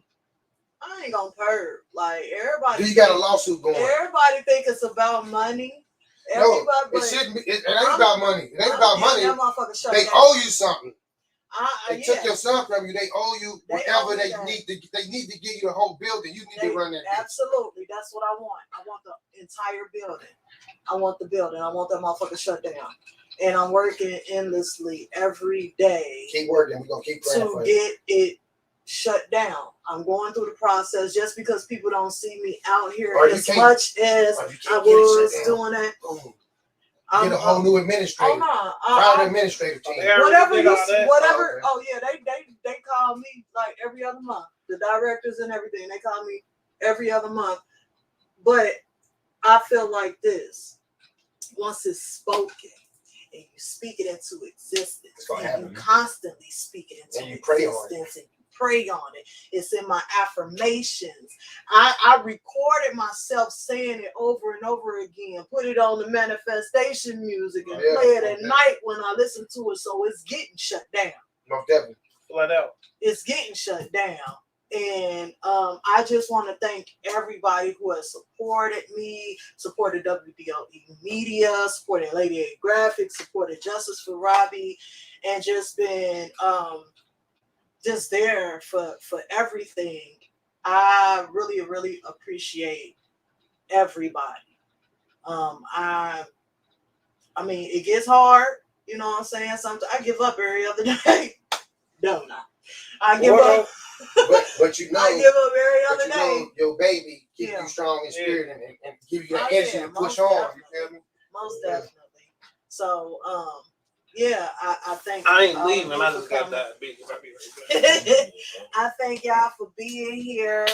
Speaker 2: ain't gonna perp. Like, everybody.
Speaker 1: You got a lawsuit going.
Speaker 2: Everybody think it's about money.
Speaker 1: No,
Speaker 2: Everybody,
Speaker 1: it shouldn't be. It ain't about money. It ain't about money.
Speaker 2: That motherfucker shut
Speaker 1: They
Speaker 2: down.
Speaker 1: owe you something. They
Speaker 2: Yeah.
Speaker 1: took your son from you. They owe you
Speaker 2: They
Speaker 1: whatever
Speaker 2: owe me
Speaker 1: they
Speaker 2: that.
Speaker 1: need to. They need to give you the whole building. You need to run that.
Speaker 2: Absolutely, that's what I want. I want the entire building. I want the building. I want that motherfucker shut down. And I'm working endlessly every day
Speaker 1: Keep working. We're gonna keep praying
Speaker 2: to
Speaker 1: for you.
Speaker 2: get it shut down. I'm going through the process. Just because people don't see me out here
Speaker 1: Or you
Speaker 2: as
Speaker 1: can't-
Speaker 2: much as
Speaker 1: or you
Speaker 2: I
Speaker 1: can't get it
Speaker 2: was
Speaker 1: shut down.
Speaker 2: doing that.
Speaker 1: Boom.
Speaker 2: I'm
Speaker 1: Get a whole new
Speaker 2: Oh
Speaker 1: administrator.
Speaker 2: no!
Speaker 1: Fire the administrative team.
Speaker 2: Whatever
Speaker 3: Did
Speaker 2: you,
Speaker 3: all that?
Speaker 2: whatever.
Speaker 1: Oh, okay.
Speaker 2: Oh yeah, they call me like every other month. The directors and everything, they call me every other month. But I feel like this: once it's spoken and you speak it into existence,
Speaker 1: It's gonna
Speaker 2: and
Speaker 1: happen.
Speaker 2: you constantly speak it into
Speaker 1: And you pray on it.
Speaker 2: existence, and you pray on it. It's in my affirmations. I recorded myself saying it over and over again. Put it on the manifestation music and
Speaker 1: Yeah,
Speaker 2: play it at
Speaker 1: okay.
Speaker 2: night when I listen to it. So it's getting shut down.
Speaker 1: Most definitely.
Speaker 3: Flat out.
Speaker 2: It's getting shut down. And I just want to thank everybody who has supported me, supported WDOE Media, supported Lady A Graphics, supported Justice for Robbie, and just been just there for everything. I really, really appreciate everybody. I mean, it gets hard, you know what I'm saying? Sometimes I give up every other day. Don't I? I give up.
Speaker 1: But you know,
Speaker 2: I give up every
Speaker 1: but
Speaker 2: other
Speaker 1: you
Speaker 2: day.
Speaker 1: know, your baby keep
Speaker 2: Yeah.
Speaker 1: you strong in spirit and give you that
Speaker 2: Oh,
Speaker 1: energy
Speaker 2: yeah,
Speaker 1: to push
Speaker 2: most
Speaker 1: on.
Speaker 2: definitely.
Speaker 1: You feel me?
Speaker 2: Most
Speaker 1: Yeah.
Speaker 2: definitely. So, yeah, I thank.
Speaker 3: I ain't
Speaker 2: all of
Speaker 3: leaving.
Speaker 2: you
Speaker 3: I
Speaker 2: for
Speaker 3: just got
Speaker 2: coming.
Speaker 3: that beat. I'll be right back.
Speaker 2: I thank y'all for being here.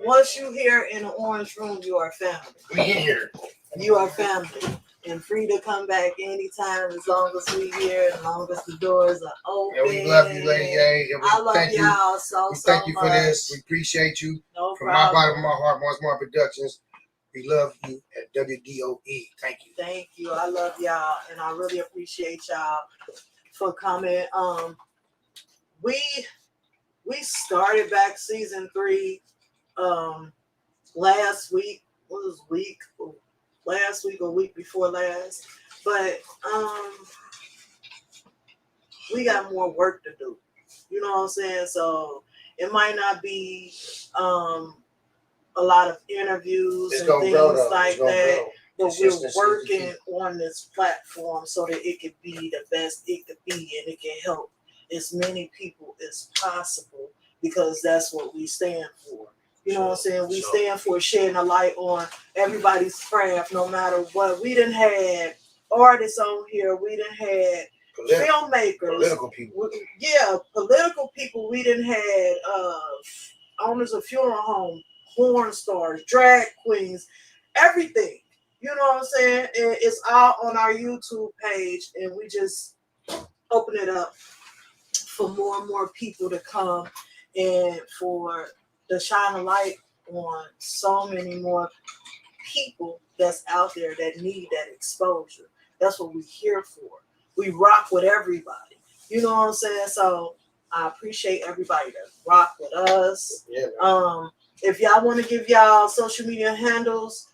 Speaker 2: Once you here in the orange room, you are family.
Speaker 1: We in here.
Speaker 2: You are family. And free to come back anytime as long as we here, as long as the doors are open.
Speaker 1: Yeah, we love you, Lady A. And we
Speaker 2: I love
Speaker 1: thank you.
Speaker 2: y'all so
Speaker 1: We
Speaker 2: so
Speaker 1: thank you
Speaker 2: much.
Speaker 1: for this. We appreciate you.
Speaker 2: No
Speaker 1: From my
Speaker 2: problem.
Speaker 1: bottom of my heart, Marvelous Marv Productions. We love you at WDOE. Thank you.
Speaker 2: Thank you. I love y'all, and I really appreciate y'all for coming. We started back season 3 last week. What was week? last week or week before last. But we got more work to do. You know what I'm saying? So it might not be a lot of interviews
Speaker 1: It's
Speaker 2: and
Speaker 1: gonna
Speaker 2: things
Speaker 1: grow though.
Speaker 2: like
Speaker 1: It's gonna
Speaker 2: that.
Speaker 1: grow.
Speaker 2: But we're
Speaker 1: Consistency is the
Speaker 2: working
Speaker 1: key.
Speaker 2: on this platform so that it can be the best it could be and it can help as many people as possible because that's what we stand for. You know what I'm saying? We stand for shedding a light on everybody's craft, no matter what. We done had artists on here. We done had filmmakers.
Speaker 1: Political people.
Speaker 2: Yeah, political people. We done had owners of funeral homes, porn stars, drag queens, everything. You know what I'm saying? And it's all on our YouTube page, and we just open it up for more and more people to come and for to shine a light on so many more people that's out there that need that exposure. That's what we're here for. We rock with everybody. You know what I'm saying? So I appreciate everybody that rock with us.
Speaker 1: Yeah, man.
Speaker 2: If y'all want to give y'all social media handles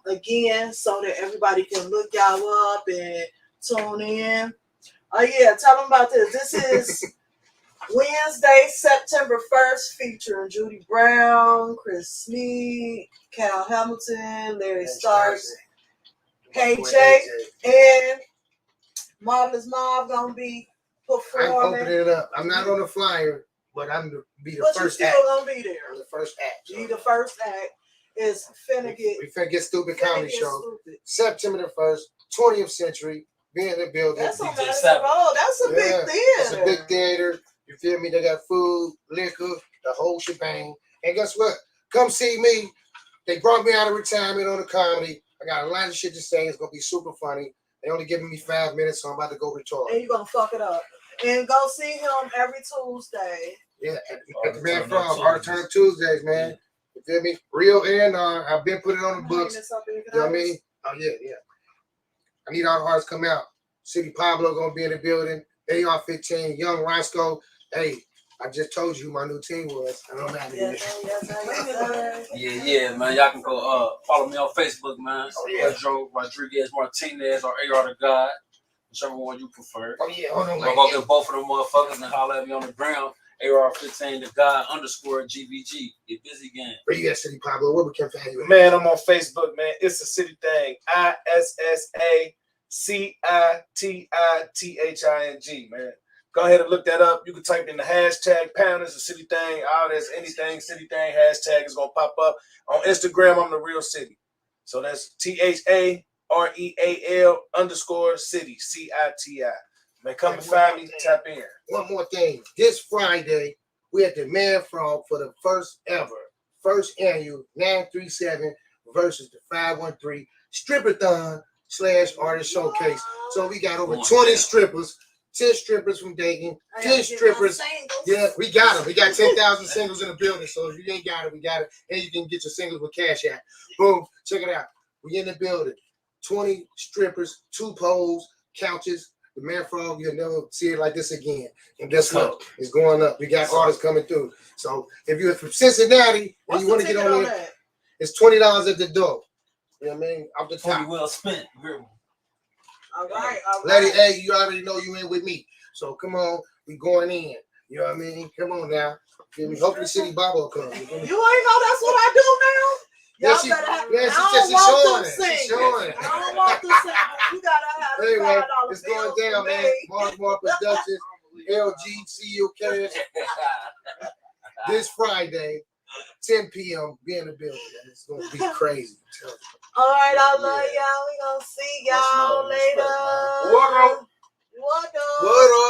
Speaker 2: again so that everybody can look y'all up and tune in. Oh yeah, tell them about this. This is Wednesday, September 1st, featuring Judy Brown, Chris Sneed, Cal Hamilton, Larry Starks, KJ, and Marvelous Marv gonna be
Speaker 1: I'm
Speaker 2: performing.
Speaker 1: opening it up. I'm not on the flyer, but I'm to be the
Speaker 2: But you
Speaker 1: first
Speaker 2: still
Speaker 1: act.
Speaker 2: gonna be there.
Speaker 1: I'm the first act.
Speaker 2: Be the first act. Is finna get
Speaker 1: We finna get stupid comedy show.
Speaker 2: stupid.
Speaker 1: September the 1st, 20th century. Be in the building.
Speaker 2: That's on
Speaker 5: DJ
Speaker 2: Madison
Speaker 5: Savage.
Speaker 2: Road. That's a big theater.
Speaker 1: It's a big theater. You feel me? They got food, liquor, the whole shebang. And guess what? Come see me. They brought me out of retirement on the comedy. I got a lot of shit to say. It's gonna be super funny. They only giving me 5 minutes, so I'm about to go retard.
Speaker 2: And you're gonna fuck it up. And go see him every Tuesday.
Speaker 1: Yeah, at the Man Frog, Art Turn Up Tuesdays, man.
Speaker 5: Yeah.
Speaker 1: You feel me? Real and I've been putting it on the books.
Speaker 2: You
Speaker 1: You know what I mean? Oh yeah. I need all the artists to come out. City Pablo gonna be in the building. AR-15, Young Roscoe. Hey, I just told you who my new team was. I don't know how to do it.
Speaker 5: Yeah, man. Y'all can go follow me on Facebook, man.
Speaker 1: Oh, yeah.
Speaker 5: Pedro Rodriguez Martinez or AR the God, whichever one you prefer.
Speaker 1: Oh yeah, hold on.
Speaker 5: We'll go get both of them motherfuckers and holler at me on the ground. AR-15 the God _ GVG. Get busy again.
Speaker 1: Where you at, City Pablo? Where we can find you at?
Speaker 6: Man, I'm on Facebook, man. It's a city thing. ISSACITITHING, man. Go ahead and look that up. You can type in the hashtag pound is a city thing. All there's anything city thing hashtag is gonna pop up. On Instagram, I'm the real city. So that's THAREAL _ city CITI. Man, come and find me, tap in.
Speaker 1: One more thing. This Friday, we at the Man Frog for the first annual 937 versus the 513 Strippathon / artist showcase. So we got over 20 strippers, 10 strippers from Dayton, 10 strippers. Yeah, we got them. We got 10,000 singles in the building. So if you ain't got it, we got it. And you can get your singles with Cash App. Boom. Check it out. We in the building. 20 strippers, 2 poles, couches. The Man Frog, you'll never see it like this again. And guess what? It's going up. We got artists coming through. So if you're from Cincinnati and you want to get on there, it's $20 at the door. You know what I mean? Off the top.
Speaker 5: Well spent.
Speaker 2: All right.
Speaker 1: Lady A, you already know you in with me. So come on, we going in. You know what I mean? Come on now. Feel me? Hopefully City Bobo comes.
Speaker 2: You ain't know that's what I do now?
Speaker 1: Yeah,
Speaker 2: Y'all better have,
Speaker 1: she's
Speaker 2: I
Speaker 1: showing
Speaker 2: don't
Speaker 1: it.
Speaker 2: want
Speaker 1: She's
Speaker 2: them
Speaker 1: showing
Speaker 2: singing.
Speaker 1: it.
Speaker 2: I don't want them singing. You gotta have the
Speaker 1: Anyway,
Speaker 2: $5
Speaker 1: it's going
Speaker 2: bills
Speaker 1: down,
Speaker 2: for
Speaker 1: man.
Speaker 2: me.
Speaker 1: Marvelous Productions, LG, CU Cash. This Friday, 10 p.m. Be in the building. Man. It's gonna be crazy.
Speaker 2: All right, I love y'all. We gonna see y'all later.
Speaker 1: What up?
Speaker 2: What up?
Speaker 1: What up?